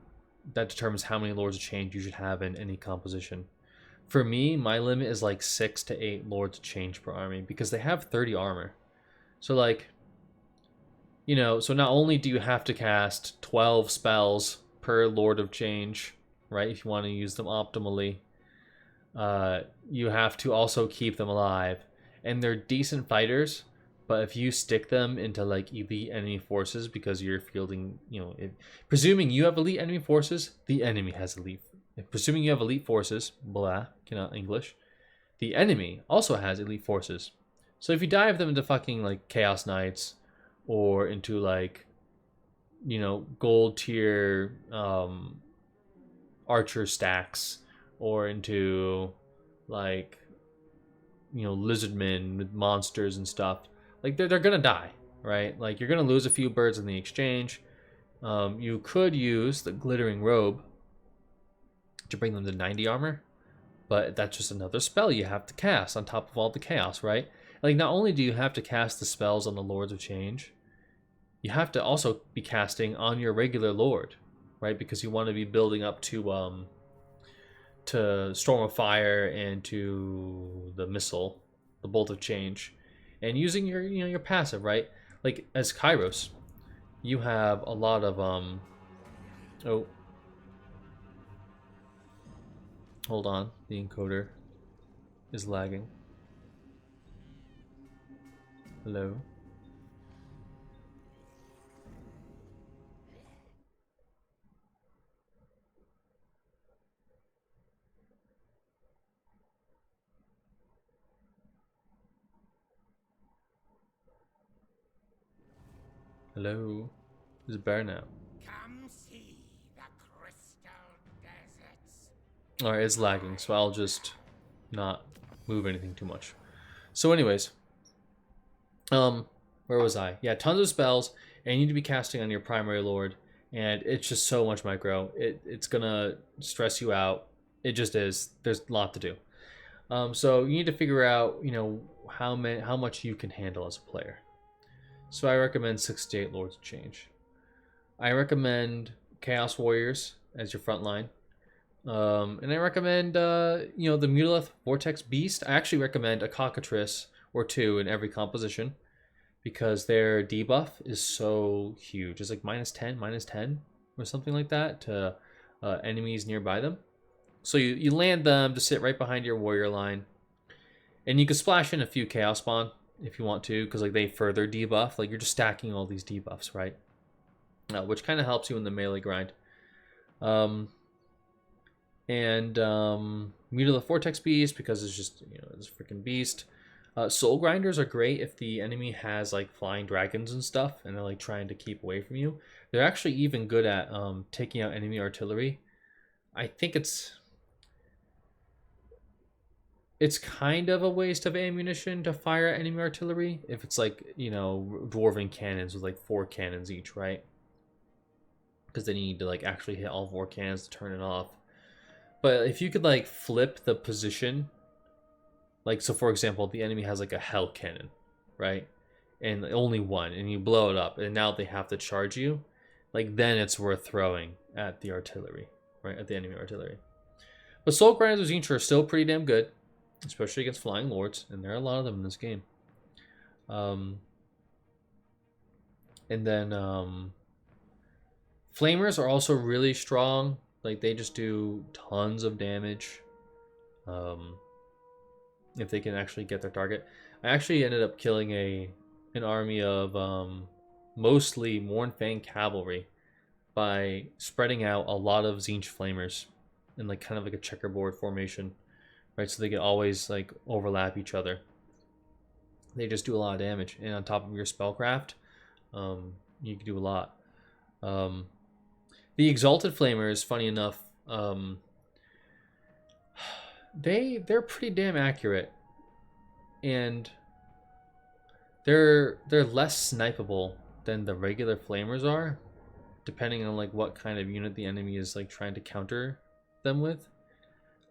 determines how many Lords of Change you should have in any composition. For me, my limit is like 6 to 8 Lords of Change per army, because they have 30 armor. So like, so not only do you have to cast 12 spells per Lord of Change, right, if you want to use them optimally, you have to also keep them alive. And they're decent fighters, but if you stick them into like elite enemy forces, because you're fielding, presuming you have elite enemy forces, the enemy has elite. Presuming you have elite forces, blah, cannot English, the enemy also has elite forces. So if you dive them into fucking like Chaos Knights, or into like, gold tier archer stacks, or into like, lizardmen with monsters and stuff, like they're gonna die, right? Like you're gonna lose a few birds in the exchange. You could use the glittering robe to bring them to 90 armor, but that's just another spell you have to cast on top of all the chaos, right? Like not only do you have to cast the spells on the Lords of Change, you have to also be casting on your regular Lord, right? Because you want to be building up to Storm of Fire and to the missile, the Bolt of Change, and using your your passive, right? Like as Kairos, you have a lot of oh, hold on, the encoder is lagging. Hello. Hello. It's better now. Come see the crystal deserts. Alright, it's lagging, so I'll just not move anything too much. So anyways, where was I? Yeah, tons of spells, and you need to be casting on your primary lord, and it's just so much micro. It's gonna stress you out. It just is. There's a lot to do. So you need to figure out, how much you can handle as a player. So I recommend 68 Lords of Change. I recommend Chaos Warriors as your front line. And I recommend, the Mutalith Vortex Beast. I actually recommend a Cockatrice or two in every composition because their debuff is so huge. It's like -10 or something like that to enemies nearby them. So you land them to sit right behind your warrior line. And you can splash in a few Chaos Spawn if you want to, because like they further debuff. Like you're just stacking all these debuffs, right? Which kind of helps you in the melee grind. Mutilate Vortex Beast because it's just it's a freaking beast. Soul Grinders are great if the enemy has like flying dragons and stuff, and they're like trying to keep away from you. They're actually even good at taking out enemy artillery. I think it's kind of a waste of ammunition to fire at enemy artillery if it's like dwarven cannons with like 4 cannons each, right? Because then you need to like actually hit all 4 cannons to turn it off. But if you could like flip the position, like so for example, the enemy has like a hell cannon, right? And only one, and you blow it up, and now they have to charge you, like then it's worth throwing at the artillery, right? At the enemy artillery. But Soul Grinders are still pretty damn good, especially against flying lords, and there are a lot of them in this game. And then Flamers are also really strong. Like they just do tons of damage if they can actually get their target. I actually ended up killing an army of mostly Mournfang cavalry by spreading out a lot of Tzeentch Flamers in like kind of like a checkerboard formation, right? So they can always like overlap each other. They just do a lot of damage, and on top of your spellcraft, you can do a lot. The Exalted Flamers, funny enough, they're pretty damn accurate, and they're less snipeable than the regular Flamers are, depending on like what kind of unit the enemy is like trying to counter them with.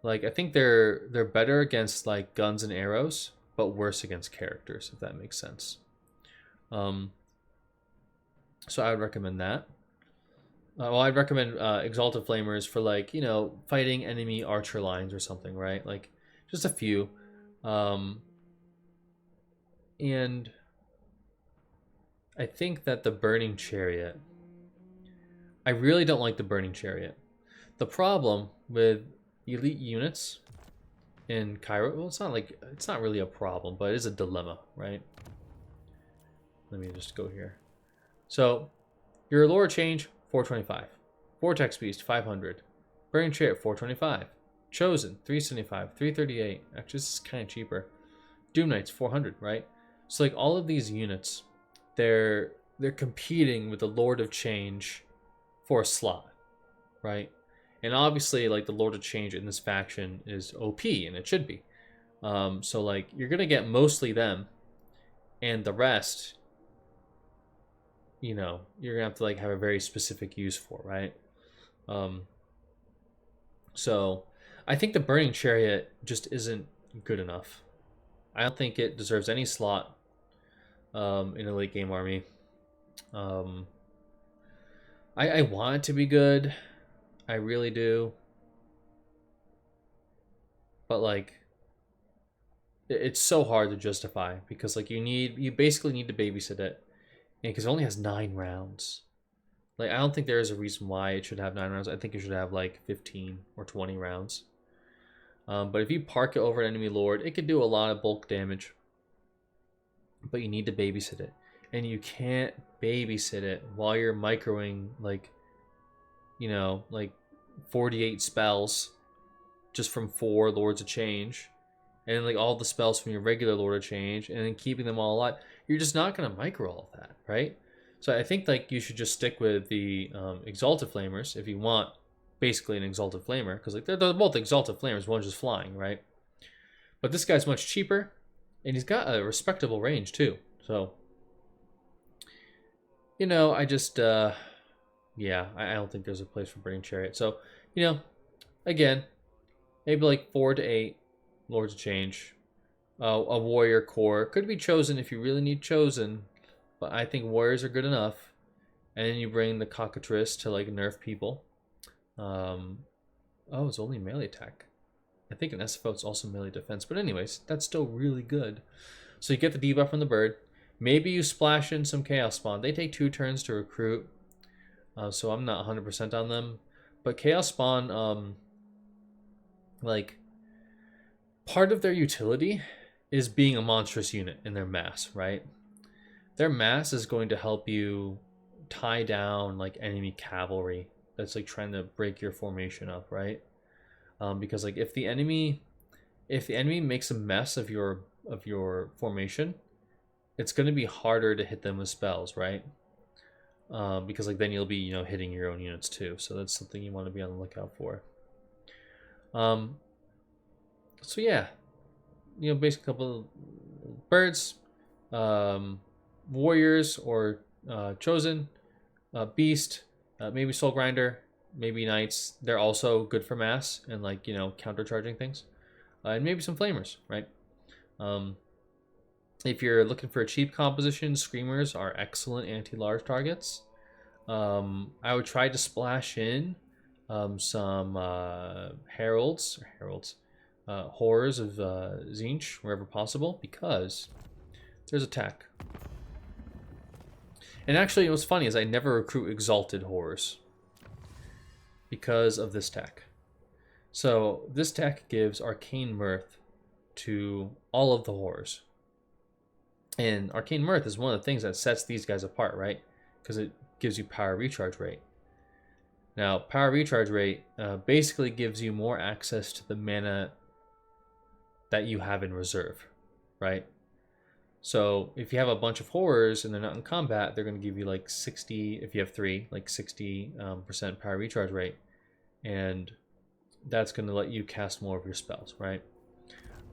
Like I think they're better against like guns and arrows, but worse against characters, if that makes sense. So I would recommend that. Well, I'd recommend Exalted Flamers for like fighting enemy archer lines or something, right? Like just a few, and I think that the Burning Chariot. I really don't like the Burning Chariot. The problem with elite units in Kairos, well, it's not really a problem, but it is a dilemma, right? Let me just go here. So your lore change 425, Vortex Beast 500, Burning Chariot 425, Chosen 375, 338. Actually, this is kind of cheaper. Doom Knights 400, right? So like all of these units, they're competing with the Lord of Change for a slot, right? And obviously, like the Lord of Change in this faction is OP, and it should be. So like you're gonna get mostly them, and the rest, you're gonna have to like have a very specific use for, right? So I think the Burning Chariot just isn't good enough. I don't think it deserves any slot in a late game army. I want it to be good. I really do. But like it's so hard to justify because like you basically need to babysit it. And because it only has 9 rounds. Like I don't think there is a reason why it should have 9 rounds. I think it should have like 15 or 20 rounds. But if you park it over an enemy lord, it could do a lot of bulk damage. But you need to babysit it. And you can't babysit it while you're microing like 48 spells just from 4 Lords of Change. And then like all the spells from your regular Lord of Change, and then keeping them all alive. You're just not going to micro all of that, right? So I think like you should just stick with the Exalted Flamers if you want basically an Exalted Flamer, because like they're both Exalted Flamers, one's just flying, right? But this guy's much cheaper, And he's got a respectable range too. So, you know, I just, yeah, I don't think there's a place for Burning Chariot. So, you know, again, maybe like 4 to 8 Lords of Change. A Warrior Core could be chosen if you really need chosen, but I think Warriors are good enough. And then you bring the Cockatrice to like nerf people. Oh, it's only melee attack. I think in SFO it's also melee defense. But anyways, that's still really good. So you get the debuff from the bird. Maybe you splash in some Chaos Spawn. They take 2 turns to recruit. So I'm not 100% on them. But Chaos Spawn, like, part of their utility is being a monstrous unit in their mass, right? Their mass is going to help you tie down like enemy cavalry that's like trying to break your formation up, right? Because like if the enemy makes a mess of your formation, it's going to be harder to hit them with spells, right? Because like then you'll be, you know, hitting your own units too. So that's something you want to be on the lookout for. So yeah, you know, basically a couple of birds, warriors or chosen, beast, maybe soul grinder, maybe knights. They're also good for mass and like, you know, countercharging things, and maybe some flamers, right? If you're looking for a cheap composition, screamers are excellent anti-large targets. I would try to splash in some horrors of Zinch wherever possible, because there's attack. And actually, what's funny is I never recruit exalted horrors because of this tech. So this tech gives arcane mirth to all of the horrors. And arcane mirth is one of the things that sets these guys apart, right? Because it gives you power recharge rate. Now, power recharge rate basically gives you more access to the mana that you have in reserve, right? So if you have a bunch of horrors and they're not in combat, they're going to give you like 60, if you have 3, like 60% power recharge rate. And that's going to let you cast more of your spells, right?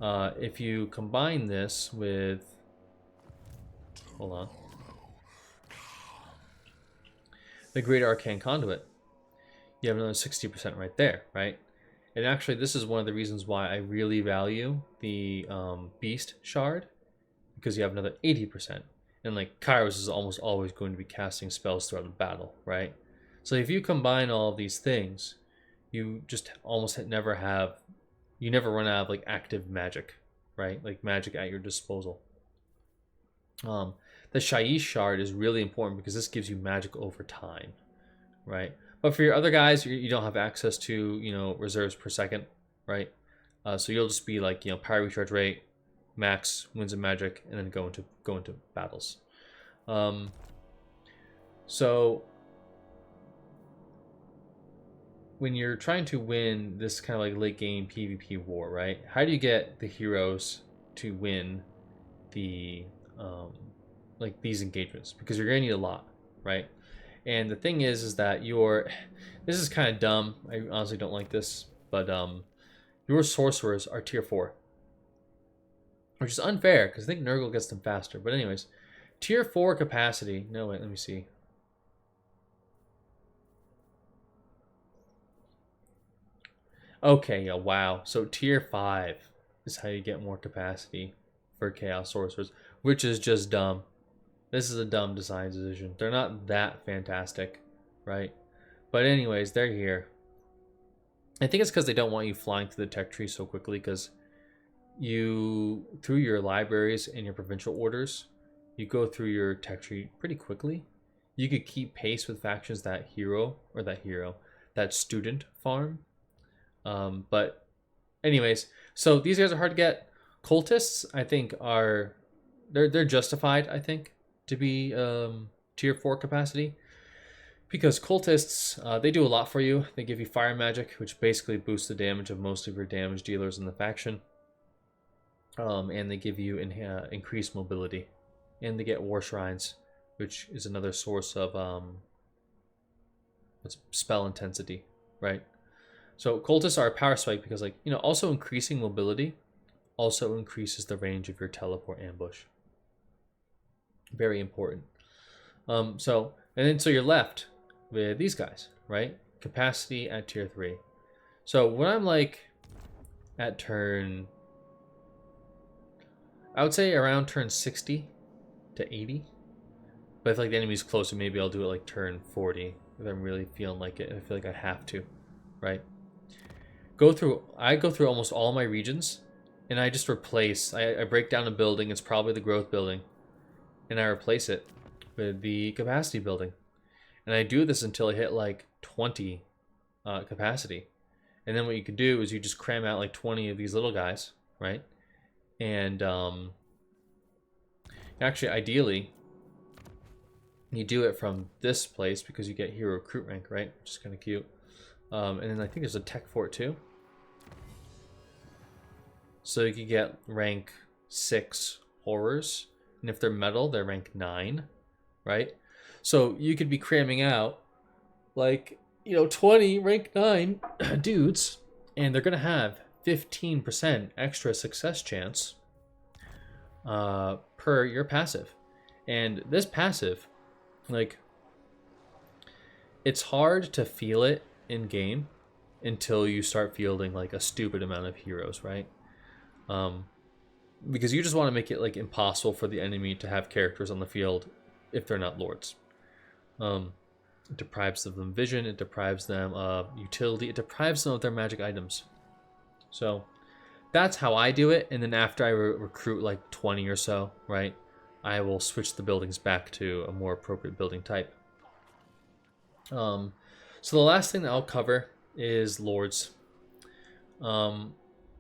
If you combine this with, hold on, the Great Arcane Conduit, you have another 60% right there, right? And actually, this is one of the reasons why I really value the Beast Shard, because you have another 80%. And like Kairos is almost always going to be casting spells throughout the battle, right? So if you combine all of these things, you just almost never run out of like active magic, right? Like magic at your disposal. The Shaiish Shard is really important because this gives you magic over time, right? But for your other guys, you don't have access to, you know, reserves per second, right? So you'll just be like, you know, power recharge rate, max winds of magic, and then go into battles. So when you're trying to win this kind of like late game PvP war, right? How do you get the heroes to win the like these engagements? Because you're gonna need a lot, right? And the thing is that this is kind of dumb. I honestly don't like this, but your sorcerers are tier 4, which is unfair because I think Nurgle gets them faster. But anyways, tier 4 capacity. No, wait, let me see. Okay, yeah, wow. So tier 5 is how you get more capacity for Chaos Sorcerers, which is just dumb. This is a dumb design decision. They're not that fantastic, right? But anyways, they're here. I think it's because they don't want you flying through the tech tree so quickly, because you, through your libraries and your provincial orders, you go through your tech tree pretty quickly. You could keep pace with factions that student farm. But anyways, so these guys are hard to get. Cultists, I think, they're justified, I think, to be tier 4 capacity, because cultists, they do a lot for you. They give you fire magic, which basically boosts the damage of most of your damage dealers in the faction, and they give you increased mobility, and they get war shrines, which is another source of spell intensity, right? So cultists are a power spike because, like, you know, also increasing mobility also increases the range of your teleport ambush. Very important. So you're left with these guys, right? Capacity at tier 3. So when I'm like at turn, I would say around turn 60 to 80. But if like the enemy's closer, maybe I'll do it like turn 40 if I'm really feeling like it. I feel like I have to, right? I go through almost all my regions, and I just replace. I break down a building. It's probably the growth building, and I replace it with the capacity building. And I do this until I hit like 20 capacity. And then what you could do is you just cram out like 20 of these little guys, right? And actually, ideally, you do it from this place because you get hero recruit rank, right? Which is kind of cute. And then I think there's a tech for it too. So you could get rank 6 horrors. And if they're metal, they're rank 9, right? So you could be cramming out like, 20 rank 9 dudes, and they're going to have 15% extra success chance per your passive. And this passive, like, it's hard to feel it in game until you start fielding like a stupid amount of heroes, right? Because you just want to make it like impossible for the enemy to have characters on the field if they're not lords. It deprives them vision, it deprives them of utility, it deprives them of their magic items. So that's how I do it. And then after I recruit like 20 or so, right, I will switch the buildings back to a more appropriate building type. So the last thing that I'll cover is lords.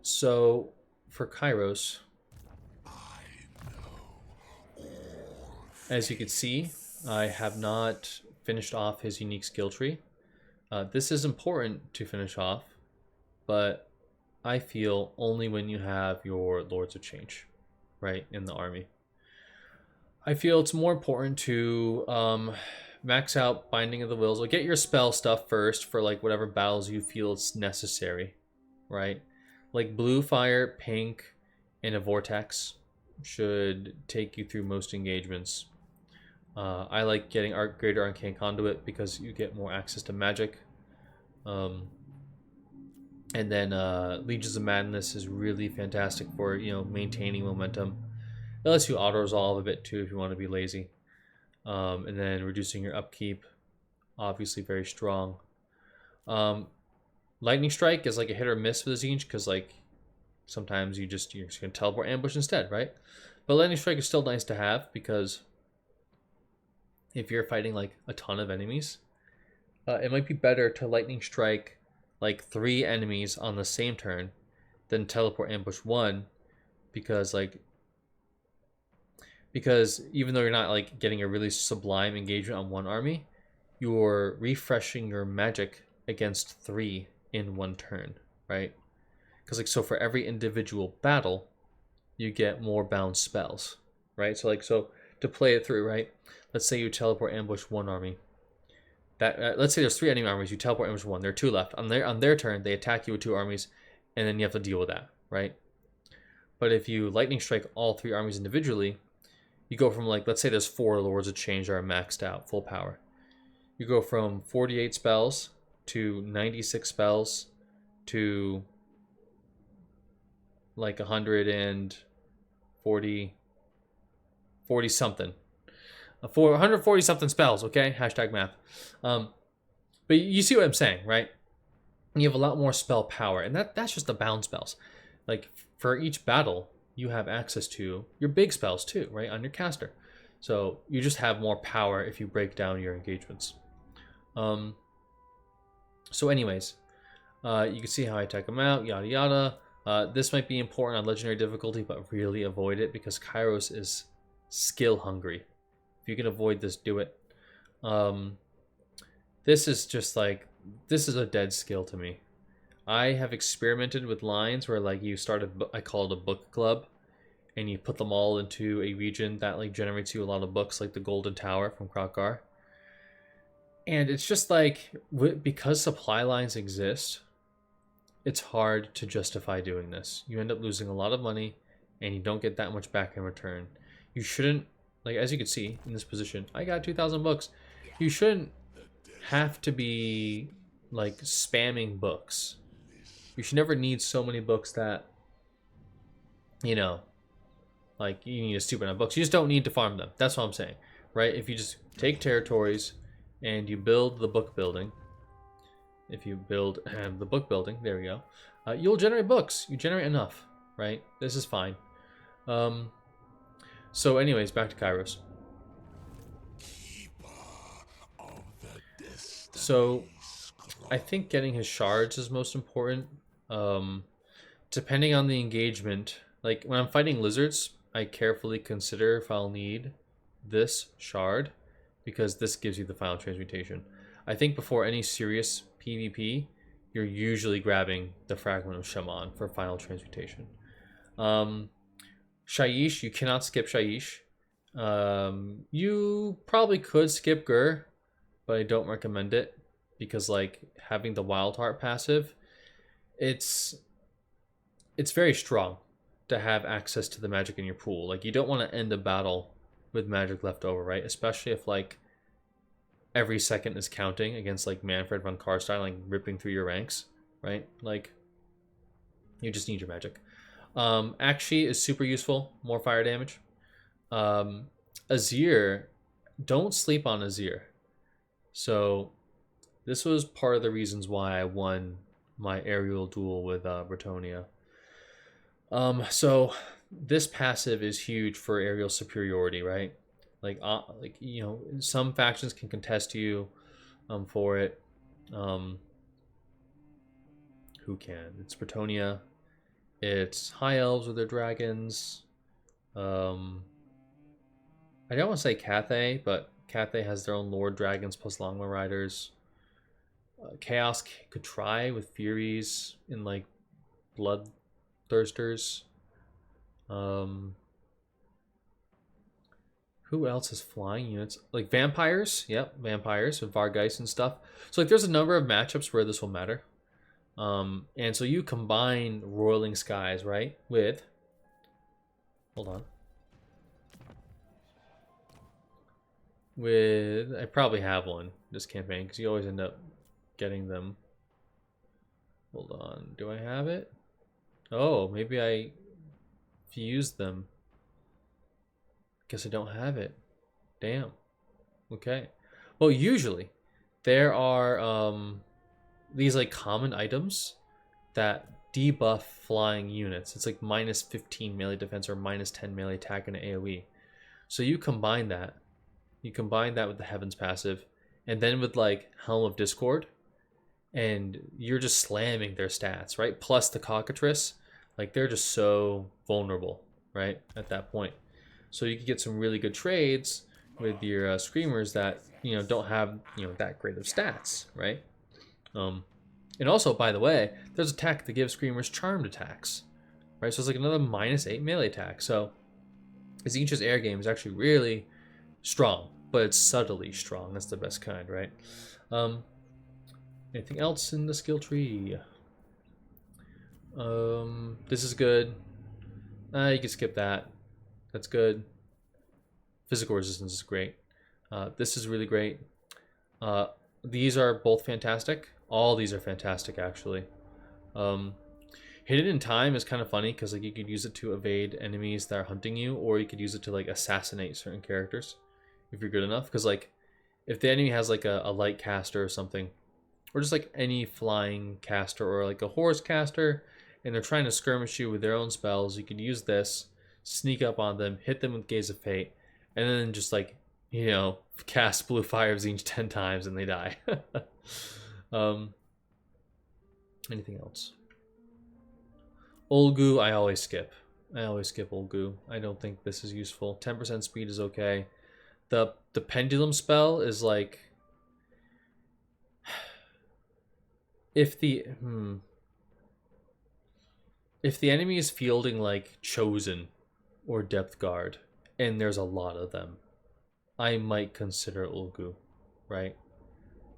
So for Kairos, as you can see, I have not finished off his unique skill tree. This is important to finish off, but I feel only when you have your Lords of Change, right, in the army. I feel it's more important to max out Binding of the Wills. Or get your spell stuff first for like whatever battles you feel it's necessary, right? Like blue, fire, pink, and a vortex should take you through most engagements. I like getting Greater Arcane Conduit because you get more access to magic. And then Legions of Madness is really fantastic for maintaining momentum. It lets you auto-resolve a bit too if you want to be lazy. And then reducing your upkeep, obviously very strong. Lightning Strike is like a hit or miss with the Zinj because like sometimes you're just gonna teleport ambush instead, right? But Lightning Strike is still nice to have because if you're fighting like a ton of enemies, it might be better to Lightning Strike like 3 enemies on the same turn than teleport ambush 1 because even though you're not like getting a really sublime engagement on one army, you're refreshing your magic against 3 in one turn, right? Because like so for every individual battle, you get more bound spells, right? So to play it through, right? Let's say you teleport ambush 1 army. That let's say there's 3 enemy armies. You teleport ambush 1. There are 2 left. On their turn, they attack you with 2 armies, and then you have to deal with that, right? But if you lightning strike all 3 armies individually, you go from like let's say there's 4 Lords of Change that are maxed out, full power. You go from 48 spells to 96 spells to like 140 something. 140 something spells, okay? Hashtag math. But you see what I'm saying, right? You have a lot more spell power, and that's just the bound spells. Like for each battle, you have access to your big spells too, right? On your caster. So you just have more power if you break down your engagements. So anyways, you can see how I take them out, yada yada. This might be important on legendary difficulty, but really avoid it because Kairos is skill hungry. If you can avoid this, do it. This is just like, this is a dead skill to me. I have experimented with lines where like you start I call it a book club, and you put them all into a region that like generates you a lot of books, like the Golden Tower from Krokgar. And it's just like, because supply lines exist, it's hard to justify doing this. You end up losing a lot of money and you don't get that much back in return. You shouldn't, like, as you can see in this position, I got 2,000 books. You shouldn't have to be like spamming books. You should never need so many books that, you know, like you need a stupid amount of books. You just don't need to farm them. That's what I'm saying, right? If you just take territories and you build the book building, if you build the book building, there we go, you'll generate books. You generate enough, right? This is fine. So anyways, back to Kairos. So I think getting his shards is most important. Depending on the engagement, like when I'm fighting lizards, I carefully consider if I'll need this shard, because this gives you the final transmutation. I think before any serious PvP, you're usually grabbing the fragment of Shaman for final transmutation. Shaiish, you cannot skip Shaiish. You probably could skip Gur, but I don't recommend it, because like having the Wild Heart passive, it's very strong to have access to the magic in your pool. Like you don't want to end a battle with magic left over, right? Especially if like every second is counting against like Manfred von Karstein, like ripping through your ranks, right? Like you just need your magic. Akshi is super useful, more fire damage. Azir, don't sleep on Azir. So this was part of the reasons why I won my aerial duel with Bretonia. So this passive is huge for aerial superiority, right? Like you know, some factions can contest you for it. Who can? It's Bretonia. It's High Elves with their dragons. I don't want to say Cathay, but Cathay has their own Lord Dragons plus Longma Riders. Chaos could try with Furies in like Bloodthirsters. Who else is flying units? Like vampires? Yep, vampires with Vargeist and stuff. So like there's a number of matchups where this will matter. And so you combine Roiling Skies, right, with... Hold on. With... I probably have one this campaign, because you always end up getting them. Hold on. Do I have it? Oh, maybe I fused them. Guess I don't have it. Damn. Okay. Well, usually there are these like common items that debuff flying units. It's like minus 15 melee defense or minus 10 melee attack in an AoE. So you combine that. You combine that with the Heavens passive, and then with like Helm of Discord, and you're just slamming their stats, right? Plus the Cockatrice. Like they're just so vulnerable, right? At that point. So you can get some really good trades with your Screamers that, you know, don't have, you know, that great of stats, right? And also, by the way, there's a tech that gives Screamers charmed attacks, right? So it's like another minus 8 melee attack. So Zinch's air game is actually really strong, but it's subtly strong. That's the best kind, right? Anything else in the skill tree? This is good. You can skip that. That's good. Physical resistance is great. This is really great. These are both fantastic. All these are fantastic, actually. Hidden in Time is kind of funny because like you could use it to evade enemies that are hunting you, or you could use it to like assassinate certain characters if you're good enough. Because like if the enemy has like a light caster or something, or just like any flying caster or like a horse caster, and they're trying to skirmish you with their own spells, you could use this, sneak up on them, hit them with Gaze of Fate, and then just like, you know, cast Blue Fire of Zinj 10 times and they die. Anything else? Olgu, I always skip. I always skip Olgu. I don't think this is useful. 10% speed is okay. The Pendulum spell is like... If the enemy is fielding like Chosen or Depth Guard, and there's a lot of them, I might consider Ulgu, right?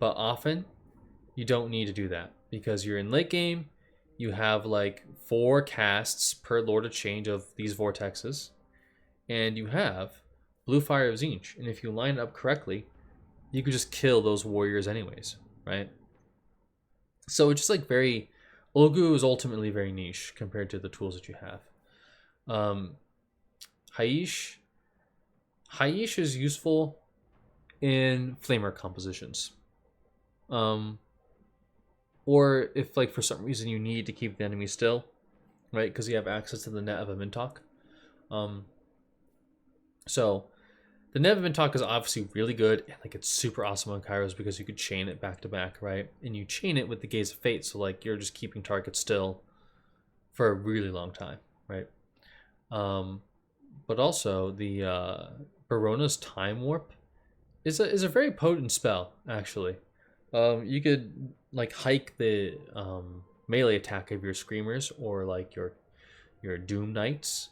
But often, you don't need to do that, because you're in late game, you have like 4 casts per Lord of Change of these vortexes, and you have Blue Fire of Tzeentch. And if you line it up correctly, you could just kill those warriors anyways, right? So it's just like very, Olgu is ultimately very niche compared to the tools that you have. Haish is useful in flamer compositions. Or if like for some reason you need to keep the enemy still, right? Because you have access to the net of a Mintok. So the net of Mintok is obviously really good, and like it's super awesome on Kairos because you could chain it back to back, right? And you chain it with the Gaze of Fate, so like you're just keeping targets still for a really long time, right? But also the Barona's Time Warp is a very potent spell, actually. You could like hike the melee attack of your screamers, or like your Doom Knights,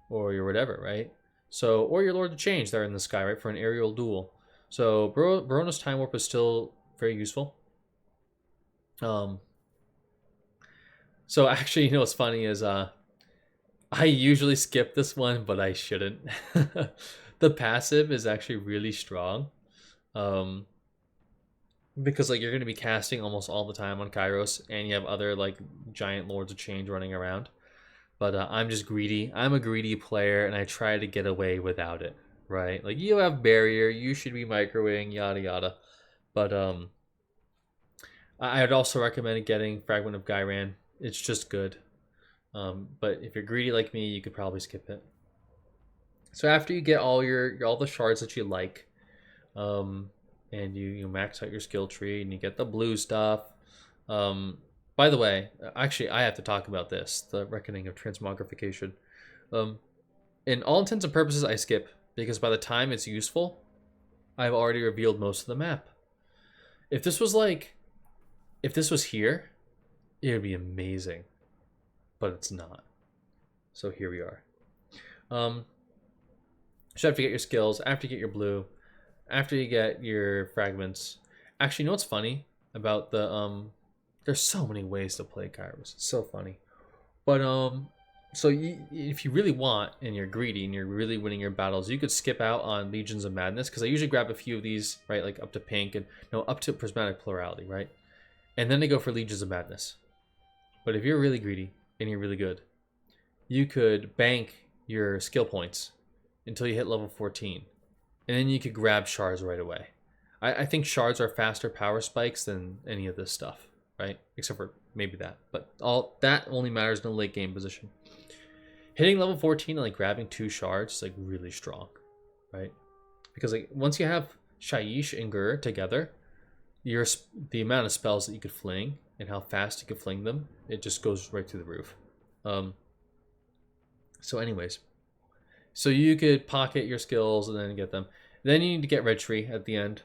or your whatever, right? So, or your Lord of Change that are in the sky, right, for an aerial duel. So Barona's Time Warp is still very useful. So actually, you know what's funny is I usually skip this one, but I shouldn't. The passive is actually really strong. Because like you're going to be casting almost all the time on Kairos, and you have other like giant Lords of Change running around. But I'm just greedy. I'm a greedy player, and I try to get away without it, right? Like, you have barrier, you should be microwaving, yada yada. But I would also recommend getting Fragment of Gyran. It's just good. But if you're greedy like me, you could probably skip it. So after you get all the shards that you like, and you max out your skill tree, and you get the blue stuff. By the way, actually, I have to talk about this, the Reckoning of Transmogrification. In all intents and purposes, I skip, because by the time it's useful, I've already revealed most of the map. If this was here, it would be amazing. But it's not. So here we are. So after you get your skills, after you get your blue, after you get your fragments. Actually, you know what's funny about the there's so many ways to play Kairos. It's so funny. But so if you really want, and you're greedy and you're really winning your battles, you could skip out on Legions of Madness, because I usually grab a few of these, right, like up to pink, and no, up to Prismatic Plurality, right? And then they go for Legions of Madness. But if you're really greedy and you're really good, you could bank your skill points until you hit level 14. And then you could grab shards right away. I think shards are faster power spikes than any of this stuff, right? Except for maybe that. But all that only matters in the late game position. Hitting level 14 and like grabbing 2 shards is like really strong, right? Because like once you have Shaiish and Gur together, the amount of spells that you could fling and how fast you could fling them, it just goes right through the roof. So anyways, so you could pocket your skills and then get them. Then you need to get Red Tree at the end.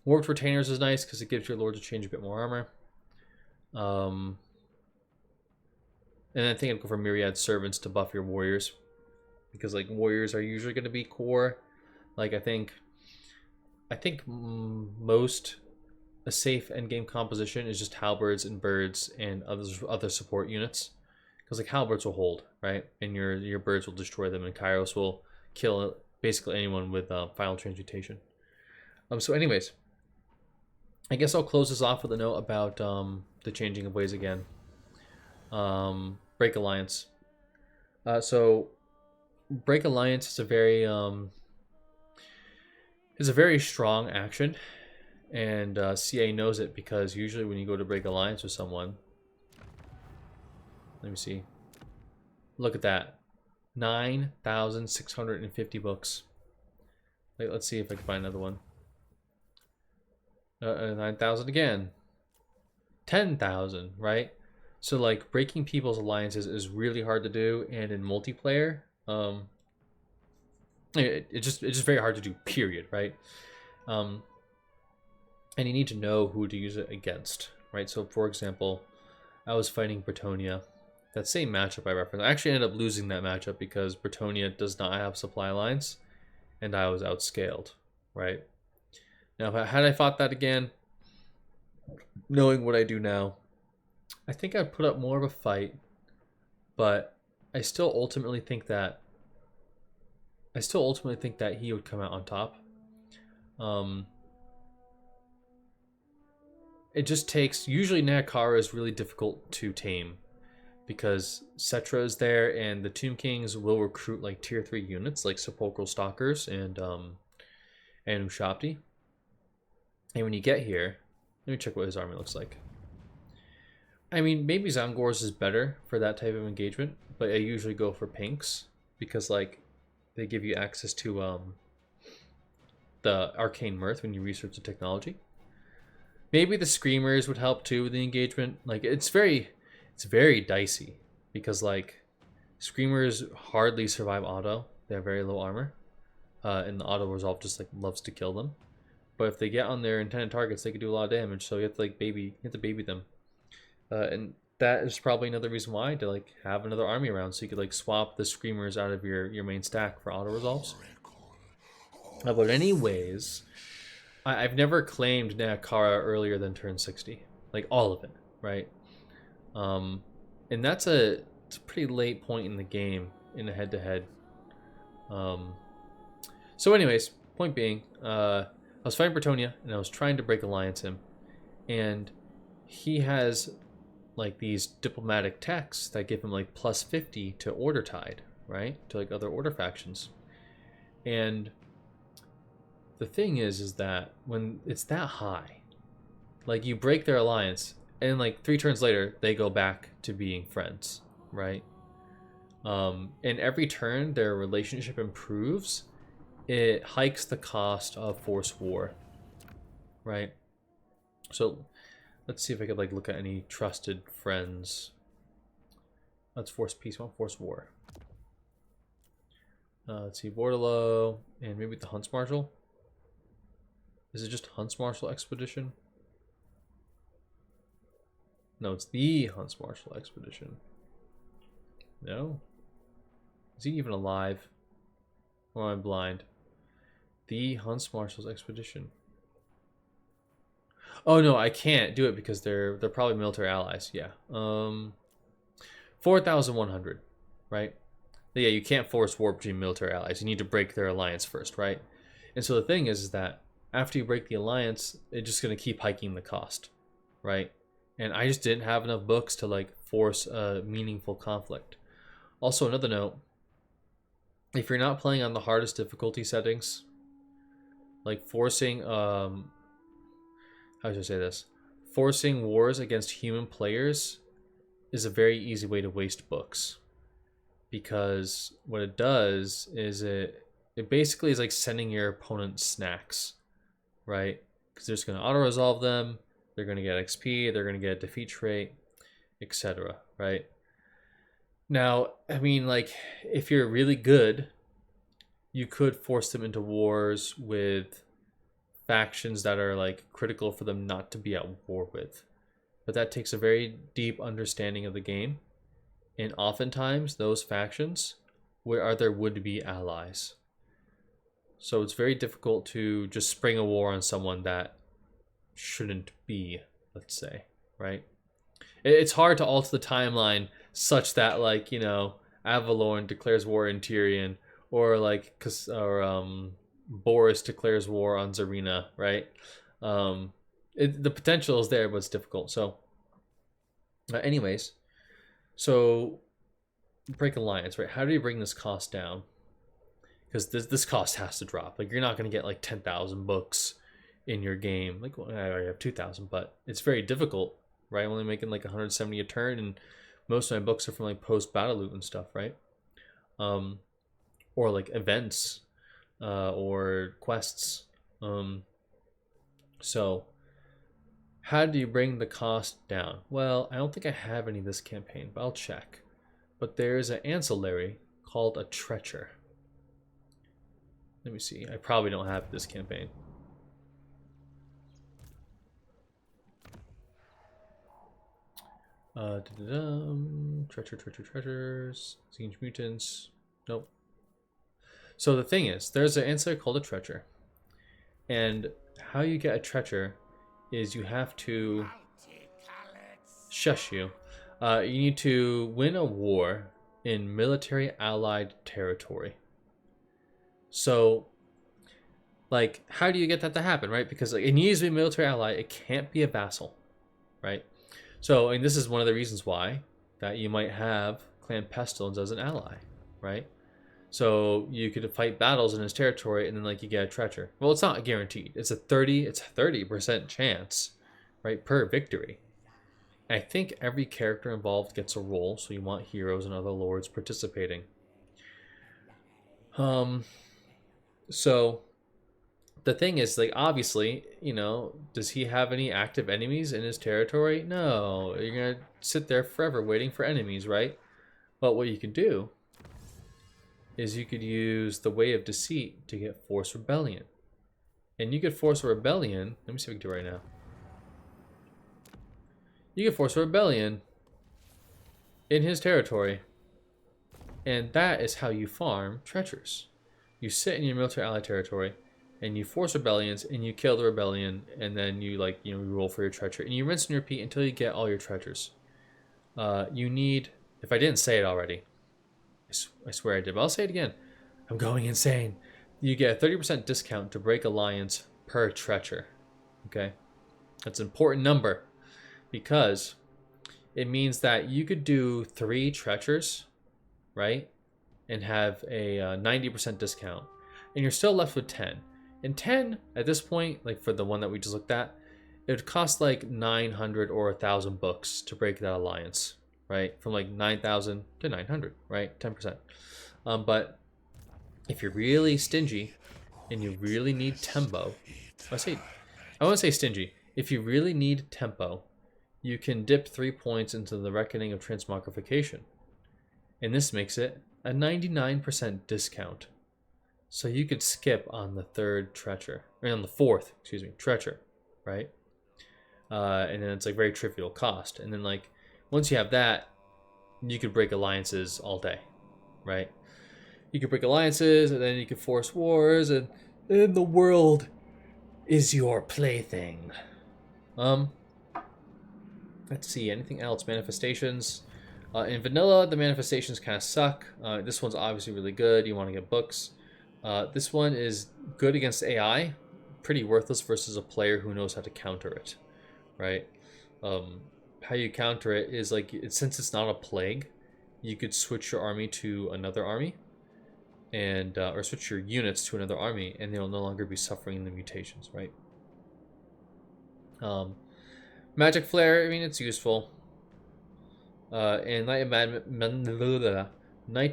Warped Retainers is nice because it gives your Lords of Change a bit more armor. And I think I'd go for Myriad Servants to buff your warriors, because like warriors are usually going to be core. Like I think most a safe endgame composition is just halberds and birds and other support units, because like halberds will hold, right, and your birds will destroy them, and Kairos will kill basically anyone with final transmutation. So anyways, I guess I'll close this off with a note about the changing of ways again. Break Alliance. So Break Alliance is a very strong action, and CA knows it, because usually when you go to break alliance with someone, let me see, look at that, 9,650 books. Let's see if I can find another one. 9,000 again, 10,000, right? So like breaking people's alliances is really hard to do, and in multiplayer, it's just very hard to do, period, right? And you need to know who to use it against, right? So for example, I was fighting Bretonia, that same matchup I referenced. I actually ended up losing that matchup because Bretonia does not have supply lines, and I was outscaled, right? Now, had I fought that again, knowing what I do now, I think I'd put up more of a fight, but I still ultimately think that he would come out on top. Um, it just takes usually Nakara is really difficult to tame because Cetra is there, and the Tomb Kings will recruit like tier 3 units like Sepulchral Stalkers and Ushabti. And when you get here, let me check what his army looks like. I mean, maybe Zangor's is better for that type of engagement, but I usually go for pinks because like they give you access to the arcane mirth when you research the technology. Maybe the screamers would help too with the engagement. Like it's very dicey because like screamers hardly survive auto. They have very low armor, and the auto resolve just like loves to kill them. But if they get on their intended targets, they can do a lot of damage. So you have to like baby them, and that is probably another reason why to like have another army around so you could like swap the screamers out of your main stack for auto resolves. But anyways, I've never claimed Nakara earlier than turn 60, like all of it, right? And it's a pretty late point in the game in a head-to-head. So anyways, point being, I was fighting Bretonia and I was trying to break alliance him, and he has like these diplomatic texts that give him like plus 50 to Order Tide, right? To like other Order factions. And the thing is that when it's that high, like you break their alliance, and like 3 turns later, they go back to being friends, right? And every turn their relationship improves, it hikes the cost of Force War, right? So let's see if I could like look at any trusted friends. Let's force peace, not force war. Let's see, Bordalo, and maybe the Hunts Marshal. Is it just Hunts Marshal Expedition? No, it's the Hunts Marshal Expedition. No? Is he even alive? Or am I blind? The Hunts Marshal's Expedition. Oh no, I can't do it because they're probably military allies. Yeah. 4,100, right? Yeah, you can't force war between military allies. You need to break their alliance first, right? And so the thing is that after you break the alliance, it's just going to keep hiking the cost, right? And I just didn't have enough books to like force a meaningful conflict. Also, another note, if you're not playing on the hardest difficulty settings, like forcing how should I say this? Forcing wars against human players is a very easy way to waste books, because what it does is it basically is like sending your opponent snacks, right? Because they're just going to auto resolve them, they're going to get XP, they're going to get defeat trait, etc. Right? Now, I mean, like if you're really good, you could force them into wars with factions that are like critical for them not to be at war with. But that takes a very deep understanding of the game. And oftentimes those factions are their would-be allies. So it's very difficult to just spring a war on someone that shouldn't be, let's say, right? It's hard to alter the timeline such that like, you know, Avalorn declares war on Tyrion, or like Boris declares war on Zarina, right? The potential is there, but it's difficult. So, anyways, so break alliance, right? How do you bring this cost down? Because this cost has to drop. Like you're not going to get like 10,000 books in your game. Like well, I already have 2,000, but it's very difficult, right? I'm only making like 170 a turn, and most of my books are from like post battle loot and stuff, right? Or like events, or quests. So how do you bring the cost down? Well, I don't think I have any this campaign, but I'll check. But there's an ancillary called a Treacher. Let me see. I probably don't have this campaign. Treasures. Siege mutants. Nope. So the thing is, there's an ancillary called a Treacher. And how you get a Treacher is you have to Shush you. You need to win a war in military allied territory. So, like, how do you get that to happen, right? Because like, it needs to be a military ally. It can't be a vassal, right? So, and this is one of the reasons why that you might have Clan Pestilence as an ally, right? So you could fight battles in his territory, and then like you get a treasure. Well, it's not guaranteed. It's a 30% chance, right, per victory. And I think every character involved gets a role, so you want heroes and other lords participating. So the thing is, like, obviously, does he have any active enemies in his territory? No. You're gonna sit there forever waiting for enemies, right? But what you can do is you could use the Way of Deceit to get Force Rebellion. And you could force a rebellion. Let me see if we can do it right now. You could force a rebellion in his territory. And that is how you farm treasures. You sit in your military ally territory, and you force rebellions, and you kill the rebellion, and then you roll for your treasure, and you rinse and repeat until you get all your treasures. You need, if I didn't say it already, I swear I did, but I'll say it again. I'm going insane. You get a 30% discount to break alliance per treasure. Okay? That's an important number because it means that you could do 3 treasures, right? And have a 90% discount. And you're still left with 10. And 10, at this point, like for the one that we just looked at, it would cost like 900 or 1,000 books to break that alliance. Right, from like 9,000 to 900, right, 10%. But if you're really stingy and you really need tempo, I won't say stingy. If you really need tempo, you can dip 3 points into the Reckoning of Transmogrification, and this makes it a 99% discount. So you could skip on the 3rd treasure, or on the 4th, treasure, right? And then it's like very trivial cost, and then like. Once you have that, you could break alliances all day, right? You could break alliances, and then you could force wars, and then the world is your plaything. Let's see, anything else? Manifestations. In vanilla, the manifestations kind of suck. This one's obviously really good. You want to get books. This one is good against AI, pretty worthless versus a player who knows how to counter it, right? How you counter it is like, since it's not a plague, you could switch your army to another army, and or switch your units to another army, and they'll no longer be suffering the mutations, right? Magic Flare, I mean, it's useful. And Night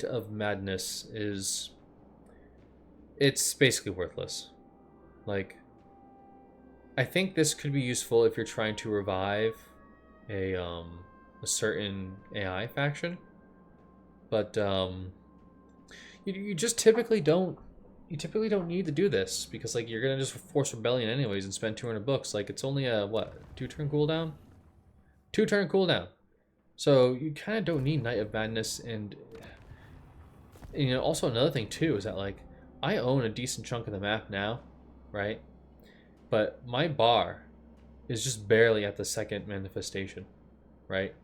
of Madness is, it's basically worthless. Like, I think this could be useful if you're trying to revive a certain AI faction, but you just typically don't need to do this, because like you're gonna just force rebellion anyways and spend 200 books. Like, it's only a 2-turn cooldown, 2-turn cooldown. So you kind of don't need Night of Madness. And also another thing too is that like I own a decent chunk of the map now, right? But my bar is just barely at the 2nd manifestation, right?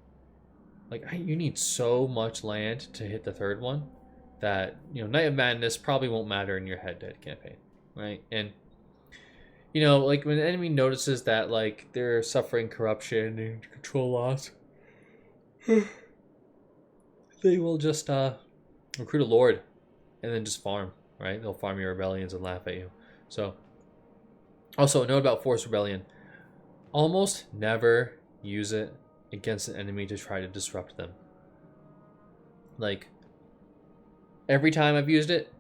Like, you need so much land to hit the 3rd one that, Night of Madness probably won't matter in your head-to-head campaign, right? And, like when an enemy notices that, like, they're suffering corruption and control loss, they will just recruit a lord and then just farm, right? They'll farm your rebellions and laugh at you. So, also, a note about Force Rebellion. Almost never use it against an enemy to try to disrupt them. Like, every time I've used it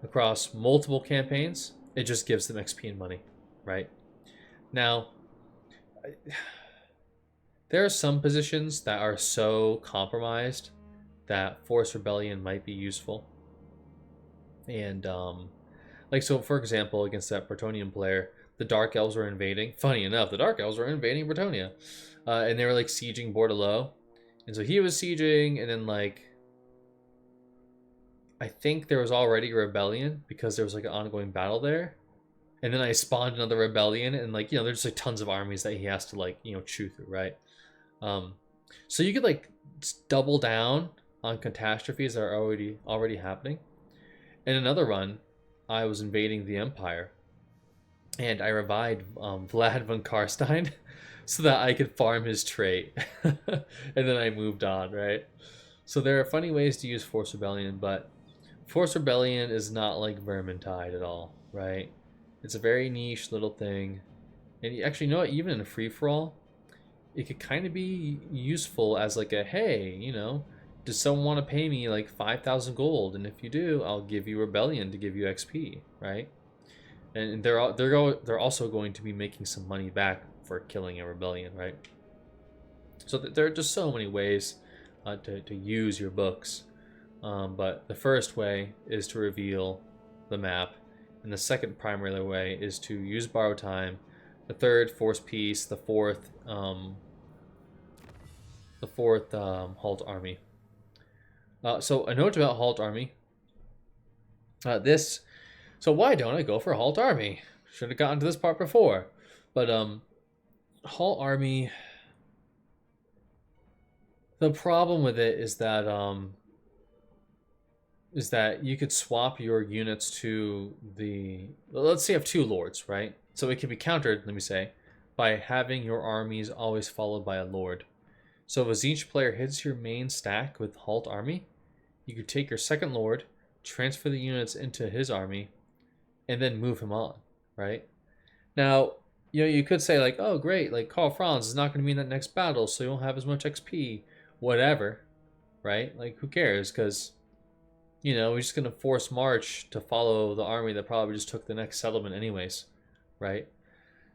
across multiple campaigns, it just gives them XP and money, right? Now, there are some positions that are so compromised that Force Rebellion might be useful. And, like, so for example, against that Bretonnian player, the Dark Elves were invading. Funny enough, the Dark Elves were invading Bretonia. And they were, like, sieging Bordelot. And so he was sieging, and then, like, I think there was already a rebellion because there was, like, an ongoing battle there. And then I spawned another rebellion, and, like, there's, like, tons of armies that he has to, like, chew through, right? Um, so you could like double down on catastrophes that are already happening. In another run, I was invading the Empire, and I revived Vlad von Karstein so that I could farm his trait, and then I moved on. Right. So there are funny ways to use Force Rebellion, but Force Rebellion is not like Vermintide at all, right? It's a very niche little thing. And you actually know what, even in a free for all, it could kind of be useful as like a hey, does someone want to pay me like 5,000 gold? And if you do, I'll give you Rebellion to give you XP, right? And they're also going to be making some money back for killing a rebellion, right? So there are just so many ways to use your books. But the first way is to reveal the map, and the second primary way is to use borrow time. The third, force peace. The fourth, halt army. So a note about halt army. So why don't I go for halt army? Should have gotten to this part before, but halt army. The problem with it is that you could swap your units to the. Let's say you have two lords, right? So it can be countered, let me say, by having your armies always followed by a lord. So as each player hits your main stack with halt army, you could take your second lord, transfer the units into his army, and then move him on, right? Now, you could say like, oh great, like Karl Franz is not going to be in that next battle, so you won't have as much XP, whatever, right? Like who cares? Because we're just going to force march to follow the army that probably just took the next settlement anyways, right?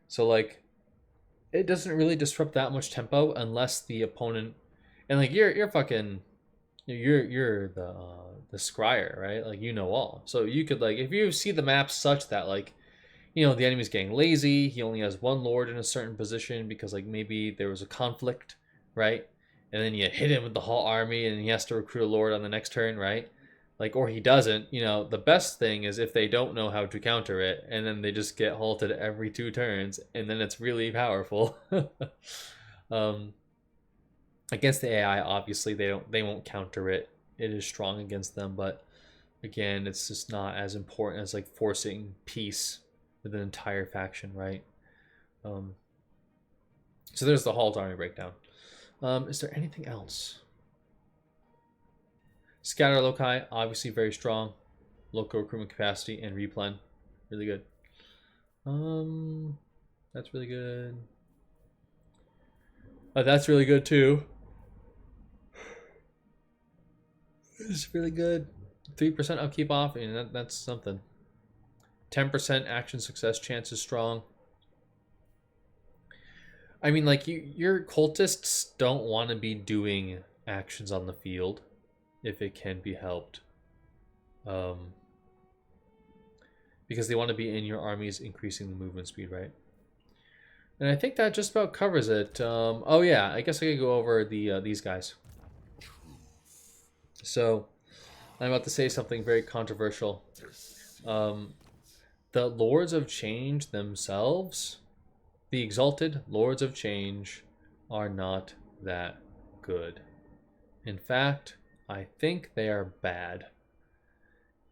So like it doesn't really disrupt that much tempo unless the opponent, and like you're fucking you're the scryer, right? Like all. So you could like if you see the map such that like the enemy's getting lazy, he only has one lord in a certain position because like maybe there was a conflict, right? And then you hit him with the whole army and he has to recruit a lord on the next turn, right? Like, or he doesn't, the best thing is if they don't know how to counter it and then they just get halted every 2 turns and then it's really powerful. um, against the AI, obviously they won't counter it. It is strong against them, but again, it's just not as important as like forcing peace with an entire faction, right? So there's the halt army breakdown. Is there anything else? Scatter loci, obviously very strong. Local recruitment capacity and replen, really good. That's really good. That's really good too. It's really good. 3% upkeep off, and that's something. 10% action success chance is strong. I mean, like your cultists don't want to be doing actions on the field if it can be helped, because they want to be in your armies, increasing the movement speed, right? And I think that just about covers it. Oh yeah, I guess I could go over these guys. So I'm about to say something very controversial. The Lords of Change themselves, the Exalted Lords of Change, are not that good. In fact, I think they are bad.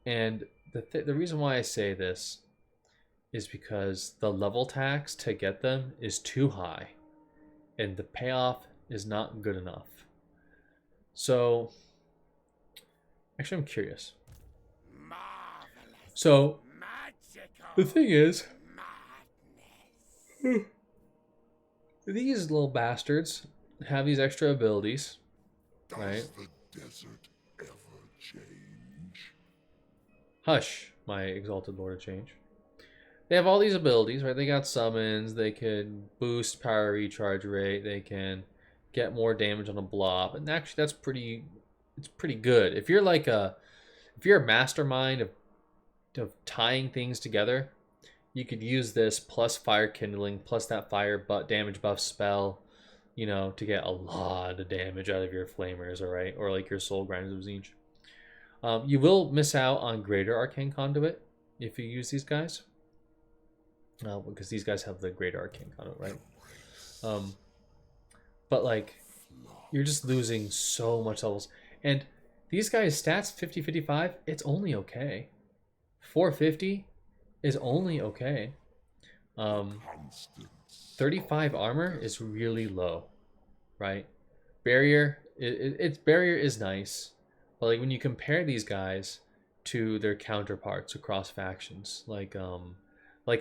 And the reason why I say this is because the level tax to get them is too high, and the payoff is not good enough. So, actually, I'm curious. So, the thing is, these little bastards have these extra abilities, right? Does the desert ever change? Hush, my exalted lord of change. They have all these abilities, right? They got summons, they can boost power recharge rate, they can get more damage on a blob, and actually it's pretty good. If you're a mastermind of tying things together, you could use this plus fire kindling plus that fire damage buff spell, to get a lot of damage out of your flamers, all right, or like your soul grinders of Zinj. You will miss out on greater arcane conduit if you use these guys, because these guys have the greater arcane conduit, right? But like you're just losing so much levels. And these guys' stats 50, 55, it's only okay. 450 is only okay. Um, 35 armor is really low, right? Barrier, its barrier is nice, but like when you compare these guys to their counterparts across factions, like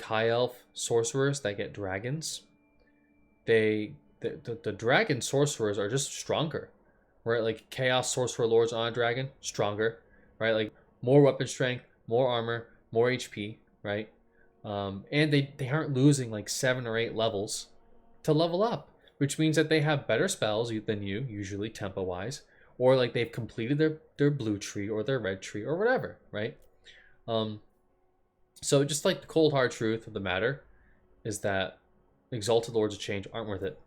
high elf sorcerers that get dragons, the dragon sorcerers are just stronger, right? Like chaos sorcerer lords on a dragon, stronger, right? Like more weapon strength, more armor, more HP, right? And they aren't losing like 7 or 8 levels to level up, which means that they have better spells than you, usually tempo wise, or like they've completed their blue tree or their red tree or whatever, right? Um, so just like the cold hard truth of the matter is that Exalted Lords of Change aren't worth it.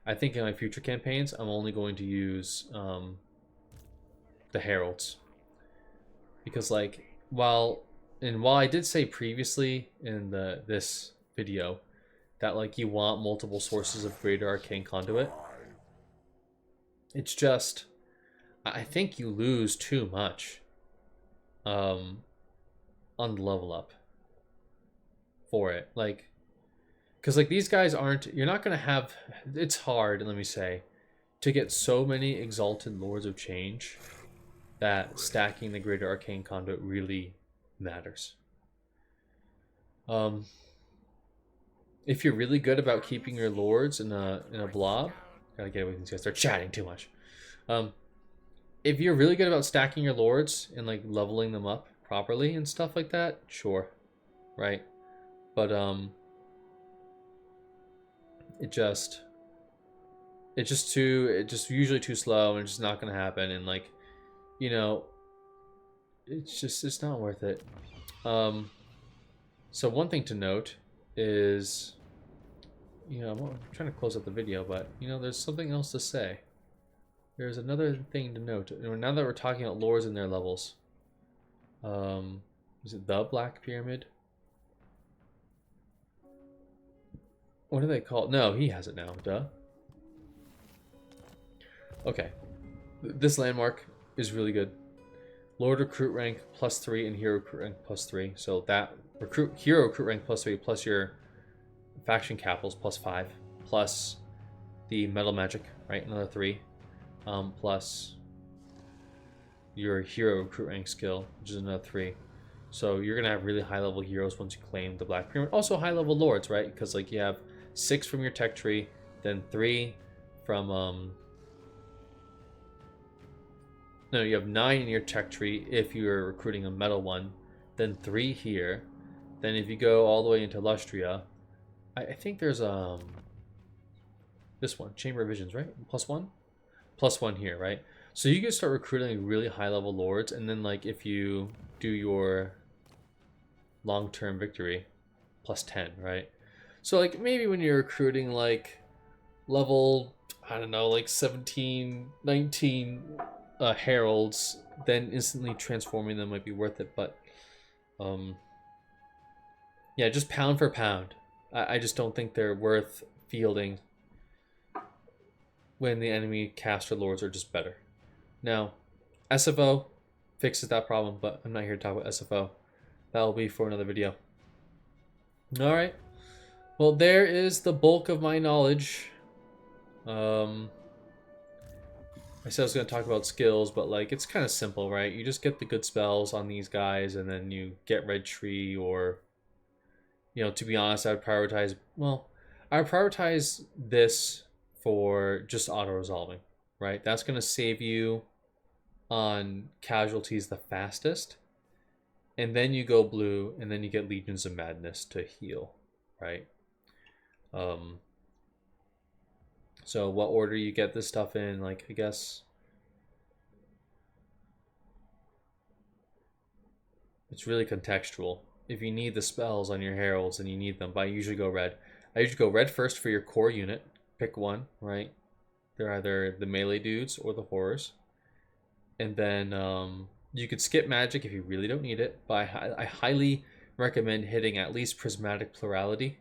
I think in my future campaigns, I'm only going to use the Heralds, because like while I did say previously in this video that like you want multiple sources of Greater Arcane Conduit, it's just I think you lose too much on the level up for it, like because like these guys aren't, you're not going to have, it's hard, let me say, to get so many Exalted Lords of Change that stacking the Greater Arcane Conduit really matters. If you're really good about keeping your lords in a blob, gotta get away from these guys, they're chatting too much. If you're really good about stacking your lords and like leveling them up properly and stuff like that, sure, right? But it's usually too slow, and it's just not gonna happen, and like, you know, it's not worth it. So one thing to note is, I'm trying to close up the video, but there's something else to say. There's another thing to note. Now that we're talking about lords and their levels, is it the Black Pyramid? What do they call it? No, he has it now. Duh. Okay. This landmark is really good. Lord recruit rank +3 and hero recruit rank +3. So that hero recruit rank +3 plus your faction capitals +5 plus the metal magic, right? Another 3. Plus your hero recruit rank skill, which is another 3. So you're gonna have really high level heroes once you claim the Black Pyramid. Also high level lords, right? Because like you have 6 from your tech tree, then 3 from no, you have 9 in your tech tree if you're recruiting a metal one, then 3 here. Then if you go all the way into Lustria, I think there's this one, Chamber of Visions, right? +1? +1 here, right? So you can start recruiting really high level lords, and then like if you do your long-term victory, +10, right? So like maybe when you're recruiting like level, I don't know, like 17, 19 heralds, then instantly transforming them might be worth it. But yeah, just pound for pound, I just don't think they're worth fielding when the enemy caster lords are just better. Now, SFO fixes that problem, but I'm not here to talk about SFO. That'll be for another video. Alright. Well, there is the bulk of my knowledge. I said I was going to talk about skills, but like it's kind of simple, right? You just get the good spells on these guys, and then you get red tree, or to be honest, I would prioritize this for just auto resolving, right? That's going to save you on casualties the fastest, and then you go blue, and then you get Legions of Madness to heal, right? So what order you get this stuff in, like, I guess it's really contextual. If you need the spells on your heralds and you need them, but I usually go red. I usually go red first for your core unit. Pick one, right? They're either the melee dudes or the horrors. And then you could skip magic if you really don't need it, but I highly recommend hitting at least Prismatic Plurality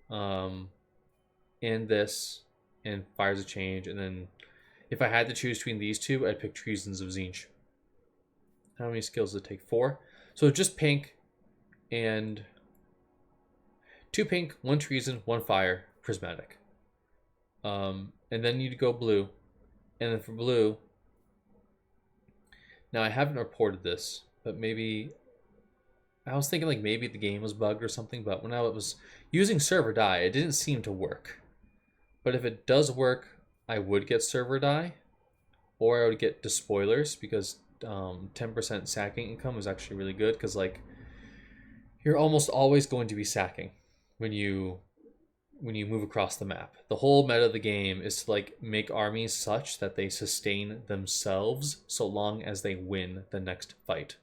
in this, and Fires of Change, and then If I had to choose between these two, I'd pick Treasons of Tzeentch. How many skills does it take? 4. So just pink and 2 pink, 1 treason, 1 fire, prismatic. And then you'd go blue. And then for blue, now I haven't reported this, but maybe I was thinking like maybe the game was bugged or something, but when I was using server die, it didn't seem to work. But if it does work, I would get server die, or I would get despoilers because 10% sacking income is actually really good because like you're almost always going to be sacking when you move across the map. The whole meta of the game is to like make armies such that they sustain themselves so long as they win the next fight,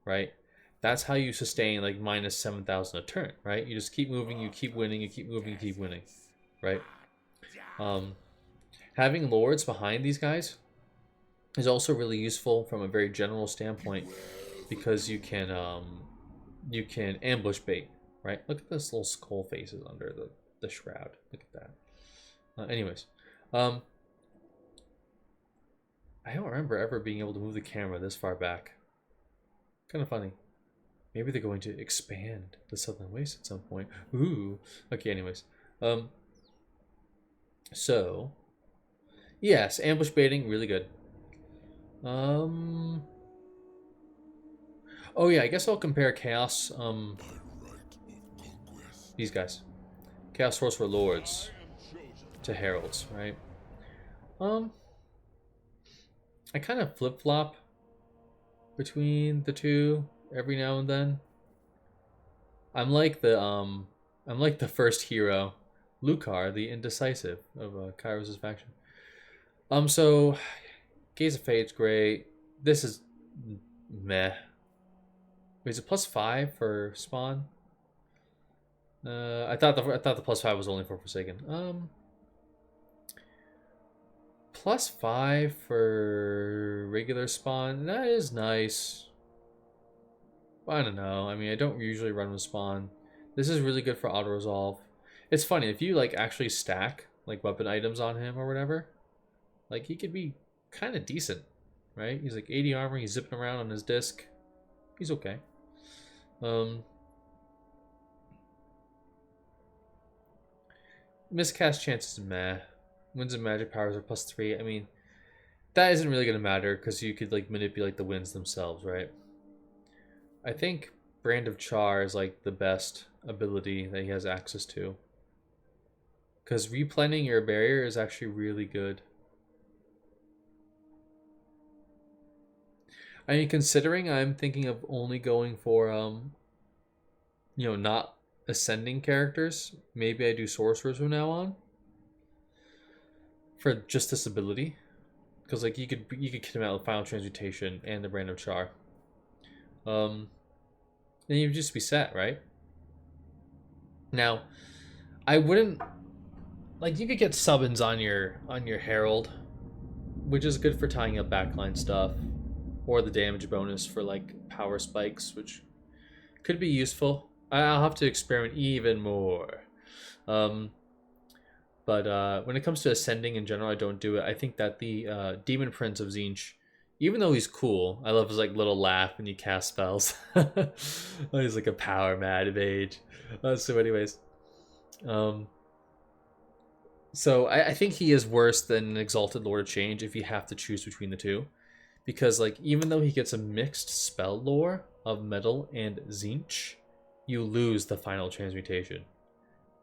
right? That's how you sustain like minus 7,000 a turn, right? You just keep moving, you keep winning, you keep moving, you keep winning, right? Having lords behind these guys is also really useful from a very general standpoint because you can ambush bait, right? Look at this little skull faces under the shroud. Look at that. Anyways, I don't remember ever being able to move the camera this far back. Kind of funny. Maybe they're going to expand the Southern Waste at some point. Ooh. Okay, anyways. So, yes, ambush baiting, really good. Oh yeah, I guess I'll compare Chaos, these guys. Chaos Sorcerer Lords to Heralds, right? I kind of flip-flop between the two every now and then. I'm like the first hero, Lucar, the Indecisive of Kairos' faction. So Gaze of Fate's great. This is meh. Wait, is it +5 for spawn? I thought the +5 was only for Forsaken. +5 for regular spawn. That is nice. I don't know. I mean, I don't usually run with spawn. This is really good for auto resolve. It's funny if you like actually stack like weapon items on him or whatever. Like he could be kind of decent, right? He's like 80 armor. He's zipping around on his disc. He's okay. Miscast chances, meh. Winds and magic powers are +3. I mean, that isn't really gonna matter because you could like manipulate the winds themselves, right? I think Brand of Char is like the best ability that he has access to. Because replanning your barrier is actually really good. I mean, considering I'm thinking of only going for, not ascending characters, maybe I do sorcerers from now on. For just this ability. Because like you could kit him out with Final Transmutation and the Brand of Char. Then you'd just be set, right? Now, I wouldn't like you could get summons on your Herald, which is good for tying up backline stuff, or the damage bonus for like power spikes, which could be useful. I'll have to experiment even more. But when it comes to ascending in general, I don't do it. I think that the Demon Prince of Tzeentch, even though he's cool, I love his like little laugh when you cast spells. He's like a power mad mage. So, anyways, so I think he is worse than an Exalted Lord of Change if you have to choose between the two, because like even though he gets a mixed spell lore of Metal and Tzeentch, you lose the Final Transmutation,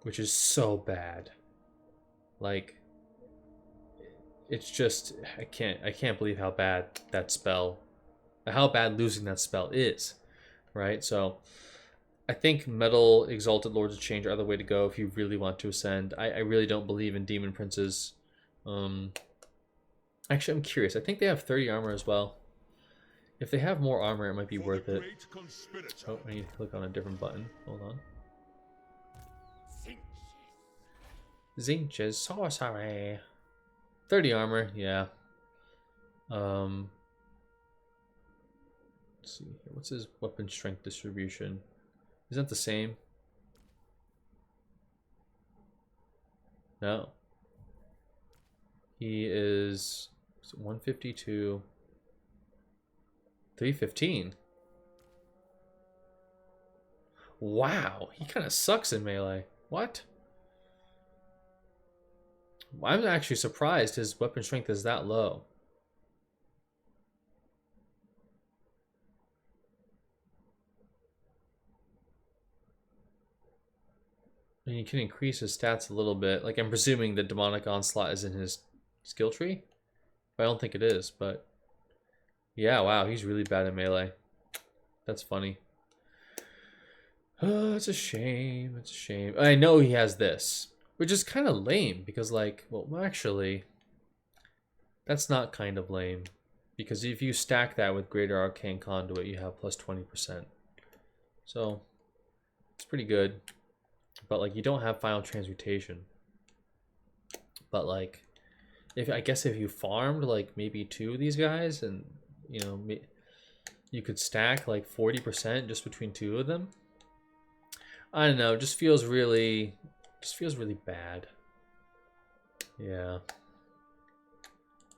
which is so bad. Like, it's just I can't believe how bad losing that spell is, right? So I think Metal Exalted Lords of Change are the way to go if you really want to ascend. I really don't believe in Demon Princes. Actually, I'm curious. I think they have 30 armor as well. If they have more armor, it might be worth it. Oh, I need to click on a different button. Hold on. Tzeentch's sorcery. 30 armor, yeah. Let's see here. What's his weapon strength distribution? Isn't that the same? No. He is 152, 315. Wow, he kind of sucks in melee. What? I'm actually surprised his weapon strength is that low. And you can increase his stats a little bit. Like, I'm presuming the demonic onslaught is in his skill tree. I don't think it is, but yeah, wow, he's really bad in melee. That's funny. Oh, it's a shame. It's a shame. I know he has this, which is kind of lame because, like, well, actually, that's not kind of lame because if you stack that with Greater Arcane Conduit, you have plus 20%. So it's pretty good. But like, you don't have Final Transmutation. But like, I guess if you farmed like maybe 2 of these guys, and you know, you could stack like 40% just between 2 of them. I don't know. Just feels really bad. Yeah.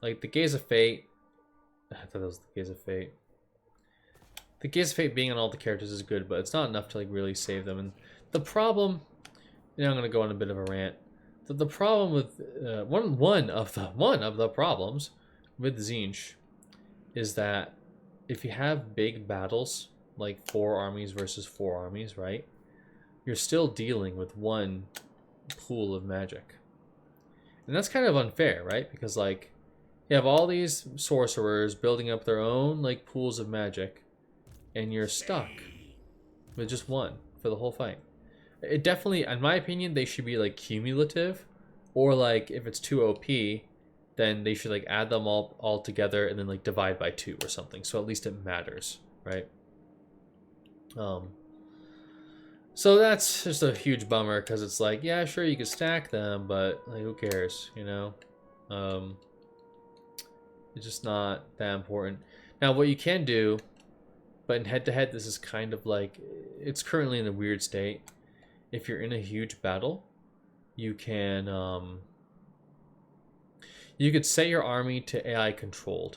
Like the Gaze of Fate. I thought that was the Gaze of Fate. The Gaze of Fate being on all the characters is good, but it's not enough to like really save them. And the problem, you know, I'm gonna go on a bit of a rant. The problem with one of the problems with Tzeentch is that if you have big battles like 4 armies versus 4 armies, right? You're still dealing with one pool of magic. And that's kind of unfair, right? Because like you have all these sorcerers building up their own like pools of magic, and you're stuck with just one for the whole fight. It definitely, in my opinion, they should be like cumulative, or like if it's too OP, then they should like add them all together and then like divide by 2 or something. So at least it matters, right? So that's just a huge bummer because it's like, yeah, sure, you could stack them, but like, who cares, you know? It's just not that important. Now, what you can do, but in head-to-head, this is kind of like, it's currently in a weird state. If you're in a huge battle, you can, you could set your army to AI controlled,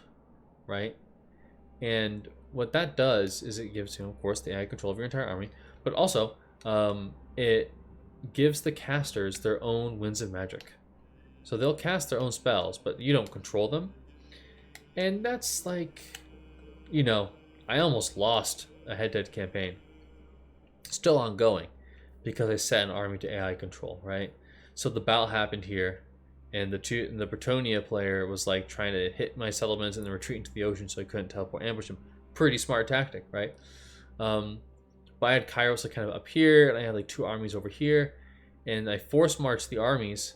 right? And what that does is it gives you, of course, the AI control of your entire army, but also it gives the casters their own winds of magic. So they'll cast their own spells, but you don't control them. And that's like, you know, I almost lost a head-to-head campaign. Still ongoing because I set an army to AI control, right? So the battle happened here, and the Bretonia player was like trying to hit my settlements and then retreat into the ocean so I couldn't teleport ambush him. Pretty smart tactic, right? But I had Kairos like kind of up here, and I had like 2 armies over here, and I force marched the armies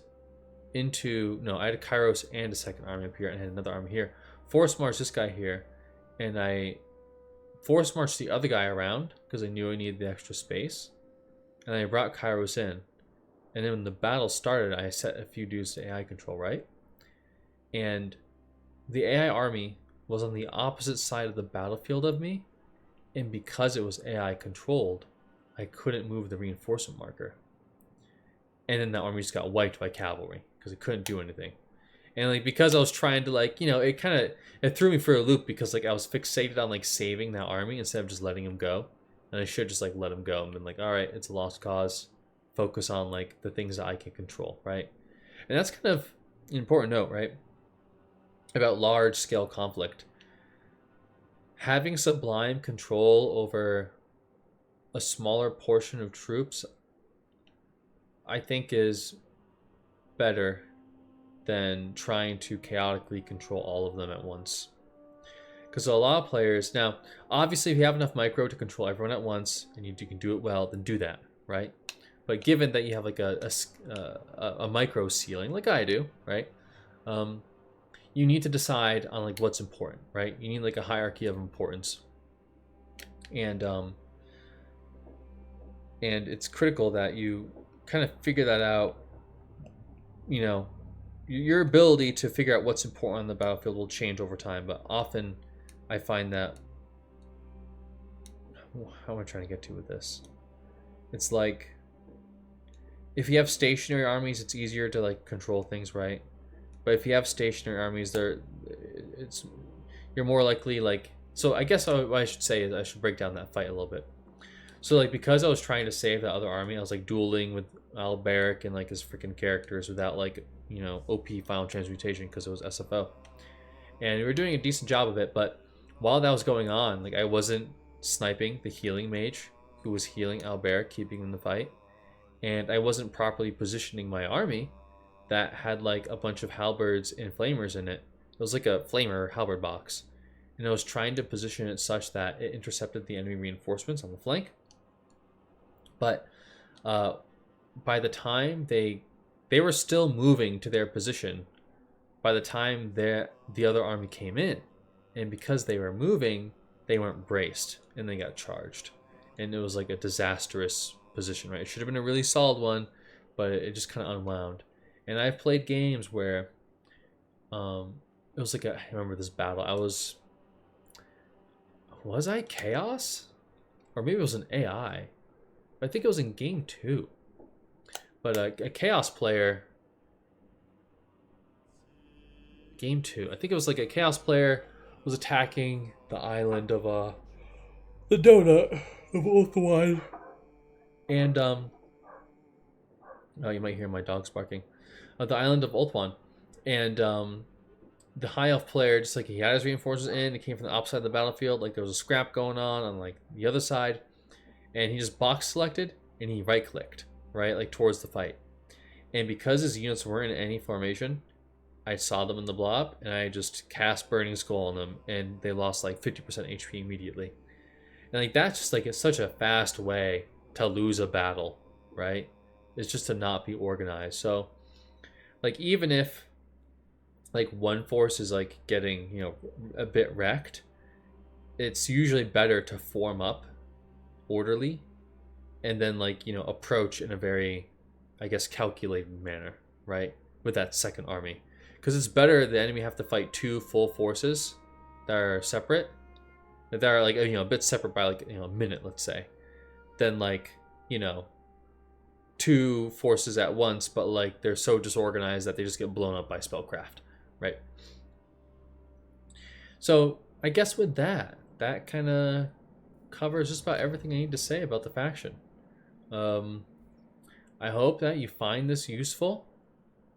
into, no, I had a Kairos and a second army up here, and I had another army here. Force marched this guy here, and I force marched the other guy around because I knew I needed the extra space, and I brought Kairos in. And then when the battle started, I set a few dudes to AI control, right? And the AI army was on the opposite side of the battlefield of me, and because it was AI controlled, I couldn't move the reinforcement marker. And then the army just got wiped by cavalry because it couldn't do anything. And like because I was trying to like, you know, it threw me for a loop because like I was fixated on like saving that army instead of just letting him go. And I should just like let him go and been like, all right, it's a lost cause. Focus on like the things that I can control, right? And that's kind of an important note, right? About large scale conflict. Having sublime control over a smaller portion of troops, I think, is better than trying to chaotically control all of them at once. Because a lot of players, now, obviously, if you have enough micro to control everyone at once and you can do it well, then do that, right? But given that you have like a micro ceiling, like I do, right? You need to decide on like what's important, right? You need like a hierarchy of importance, and it's critical that you kind of figure that out. You know, your ability to figure out what's important on the battlefield will change over time, but often I find that, how am I trying to get to with this? It's like, if you have stationary armies, it's easier to like control things, right? But if you have stationary armies, it's you're more likely like. So I guess what I should say is I should break down that fight a little bit. So like because I was trying to save the other army, I was like dueling with Alberic and like his freaking characters without like OP final transmutation because it was SFO, and we were doing a decent job of it. But while that was going on, like I wasn't sniping the healing mage who was healing Alberic, keeping him in the fight, and I wasn't properly positioning my army that had like a bunch of halberds and flamers in it. It was like a flamer halberd box, and I was trying to position it such that it intercepted the enemy reinforcements on the flank. But by the time they were still moving to their position, by the time the other army came in, and because they were moving, they weren't braced and they got charged, and it was like a disastrous position. Right, it should have been a really solid one, but it just kind of unwound. And I've played games where it was like I remember this battle. Was I Chaos? Or maybe it was an AI. I think it was in game 2. But a Chaos player. Game 2. I think it was like a Chaos player was attacking the island of the donut of Ulthuan. And oh, you might hear my dogs barking. The island of Ulthuan. And the high elf player, just like he had his reinforcements in, it came from the opposite side of the battlefield. Like there was a scrap going on like the other side, and he just box selected and he right clicked, right, like towards the fight. And because his units weren't in any formation, I saw them in the blob and I just cast Burning Skull on them, and they lost like 50% HP immediately. And like that's just like it's such a fast way to lose a battle, right? It's just to not be organized. So like even if like one force is like getting a bit wrecked, it's usually better to form up orderly and then like approach in a very, I guess, calculated manner, right, with that second army, because it's better the enemy have to fight two full forces that are separate, that are like a bit separate by like a minute, let's say, than like two forces at once, but like they're so disorganized that they just get blown up by spellcraft. Right. So I guess with that kind of covers just about everything I need to say about the faction. I hope that you find this useful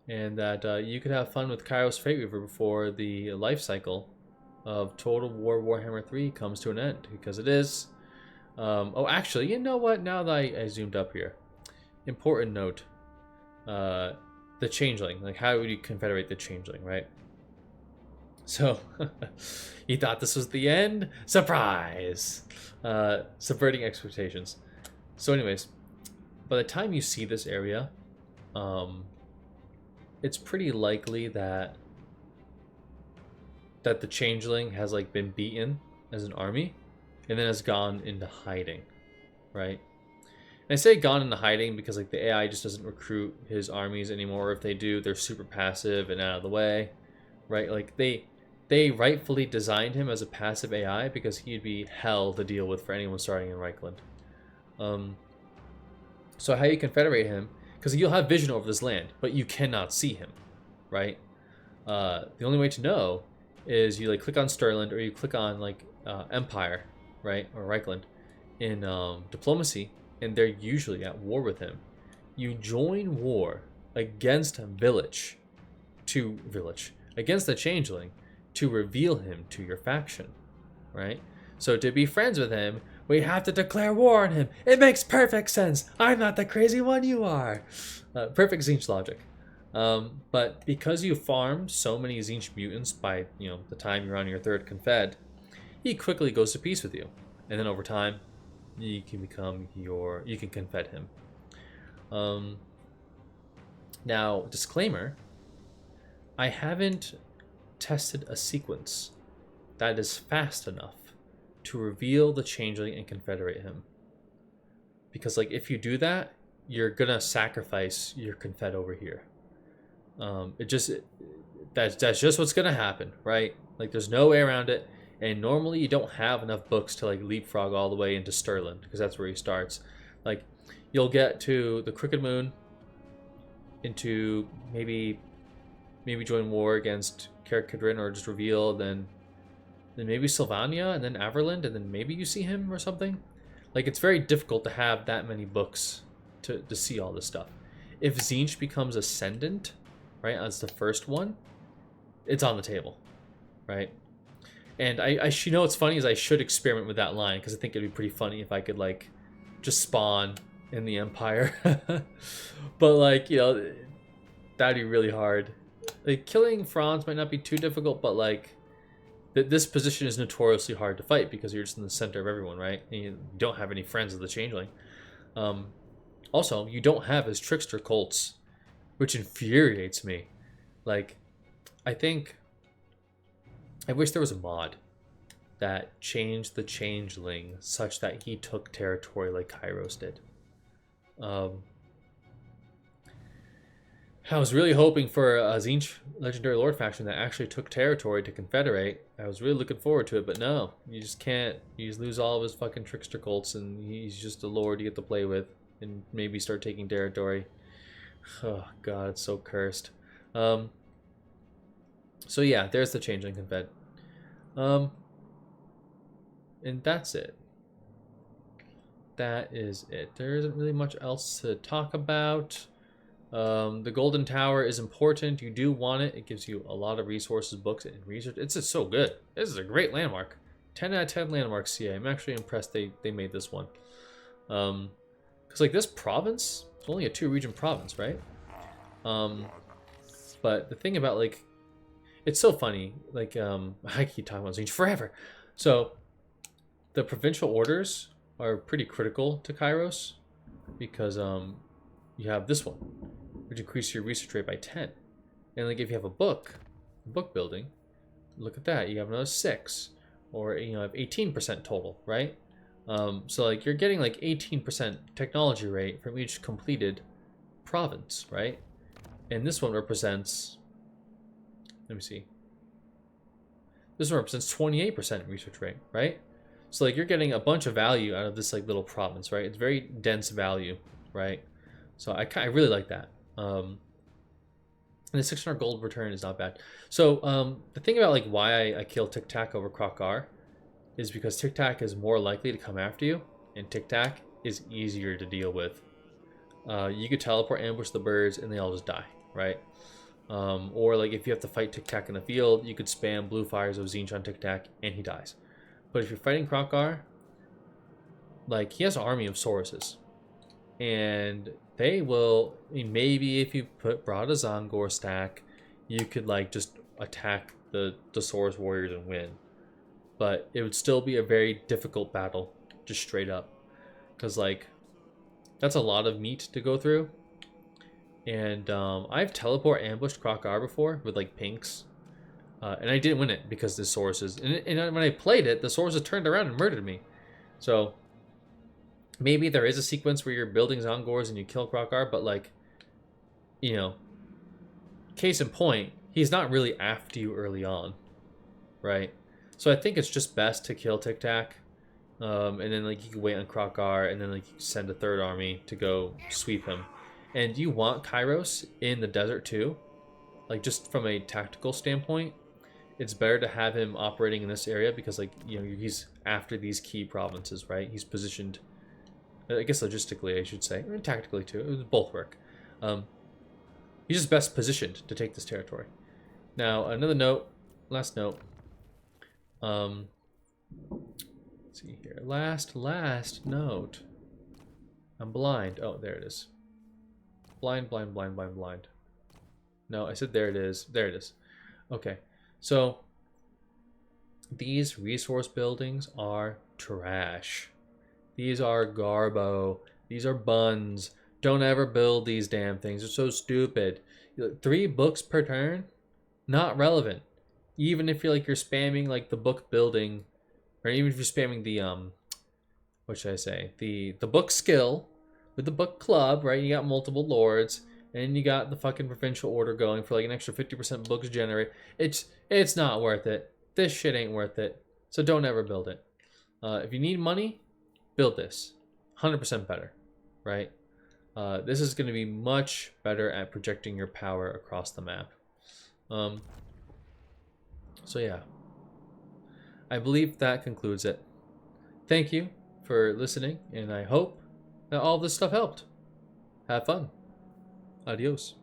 and that you could have fun with Kairos Fate Weaver before the life cycle of Total War Warhammer 3 comes to an end, because it is. Oh, actually, you know what? Now that I zoomed up here, important note. The changeling, like how would you confederate the changeling, right? So you thought this was the end? Surprise! Subverting expectations. So anyways, by the time you see this area, it's pretty likely that the changeling has like been beaten as an army and then has gone into hiding, right? I say gone into hiding because like the AI just doesn't recruit his armies anymore. If they do, they're super passive and out of the way, right? Like they rightfully designed him as a passive AI because he'd be hell to deal with for anyone starting in Reichland. So how you confederate him, because you'll have vision over this land, but you cannot see him, right? The only way to know is you like click on Stirland or you click on like Empire, right, or Reichland in diplomacy, and they're usually at war with him. You join war against against the changeling to reveal him to your faction, right? So to be friends with him, we have to declare war on him. It makes perfect sense. I'm not the crazy one, you are. Perfect Tzeentch logic. But because you farmed so many Tzeentch mutants by the time you're on your third confed, he quickly goes to peace with you, and then over time, you can confed him. Now, disclaimer, I haven't tested a sequence that is fast enough to reveal the changeling and confederate him. Because like if you do that, you're gonna sacrifice your confed over here. That's just what's gonna happen, right? Like there's no way around it. And normally you don't have enough books to like leapfrog all the way into Stirland, because that's where he starts. Like you'll get to the Crooked Moon into maybe maybe join war against Karakidrin or just reveal, then maybe Sylvania, and then Averland, and then maybe you see him or something. Like, it's very difficult to have that many books to see all this stuff. If Tzeentch becomes Ascendant, right, as the first one, it's on the table, right? And you know what's funny is I should experiment with that line, because I think it'd be pretty funny if I could, like, just spawn in the Empire. But, like, you know, that'd be really hard. Like, killing Franz might not be too difficult, but, like, this position is notoriously hard to fight because you're just in the center of everyone, right? And you don't have any friends of the Changeling. Also, you don't have his Trickster Colts, which infuriates me. Like, I wish there was a mod that changed the Changeling such that he took territory like Kairos did. I was really hoping for a Tzeentch Legendary Lord faction that actually took territory to confederate. I was really looking forward to it, but no. You just can't. You just lose all of his fucking Trickster Colts, and he's just a lord you get to play with, and maybe start taking territory. Oh, God, it's so cursed. So yeah, there's the Changeling Confed. And that's it. That is it. There isn't really much else to talk about. The Golden Tower is important. You do want it. It gives you a lot of resources, books, and research. It's just so good. This is a great landmark. 10 out of 10 landmark CA. I'm actually impressed they made this one. Because, like, this province, it's only a 2-region province, right? But the thing about, like, it's so funny. Like, I keep talking about Tzeentch forever. So, the provincial orders are pretty critical to Kairos because, you have this one, which increases your research rate by 10. And like if you have a book building, look at that, you have another 6, or you know, have 18% total, right? So like you're getting like 18% technology rate from each completed province, right? And this one represents, let me see, this one represents 28% research rate, right? So like you're getting a bunch of value out of this like little province, right? It's very dense value, right? So I really like that. And the 600 gold return is not bad. So the thing about like why I kill Tic Tac over Krokar is because Tic Tac is more likely to come after you, and Tic Tac is easier to deal with. You could teleport, ambush the birds, and they all just die, right? Or like if you have to fight Tic Tac in the field, you could spam blue fires of Tzeentch on Tic Tac, and he dies. But if you're fighting Krokar, like he has an army of Sauruses. And they will, I mean, maybe if you brought a Zongor stack, you could like just attack the Saurus warriors and win. But it would still be a very difficult battle, just straight up. Because like, that's a lot of meat to go through. And I've teleport ambushed Krokar before with like pinks. And I didn't win it because the Sauruses, and when I played it, the Sauruses turned around and murdered me. So maybe there is a sequence where you're building Zongors and you kill Krokar, but like, you know, case in point, he's not really after you early on, right? So I think it's just best to kill Tic Tac, and then like you can wait on Krokar, and then like you send a third army to go sweep him. And you want Kairos in the desert too, like just from a tactical standpoint. It's better to have him operating in this area because like, you know, he's after these key provinces, right? He's positioned, I guess logistically I should say, and tactically too. It would both work. He's just best positioned to take this territory. Now another note, last note. Let's see here. Last note. I'm blind. Oh, there it is. Blind. No, I said there it is. There it is. Okay. So these resource buildings are trash. These are garbo. These are buns. Don't ever build these damn things. They're so stupid. 3 books per turn? Not relevant. Even if you're spamming like the book building, or even if you're spamming the what should I say? The book skill with the book club, right? You got multiple lords, and you got the fucking provincial order going for like an extra 50% books generate. It's not worth it. This shit ain't worth it. So don't ever build it. If you need money, build this. 100% better, right? This is going to be much better at projecting your power across the map. Um, so yeah, I believe that concludes it. Thank you for listening, and I hope that all this stuff helped. Have fun. Adios.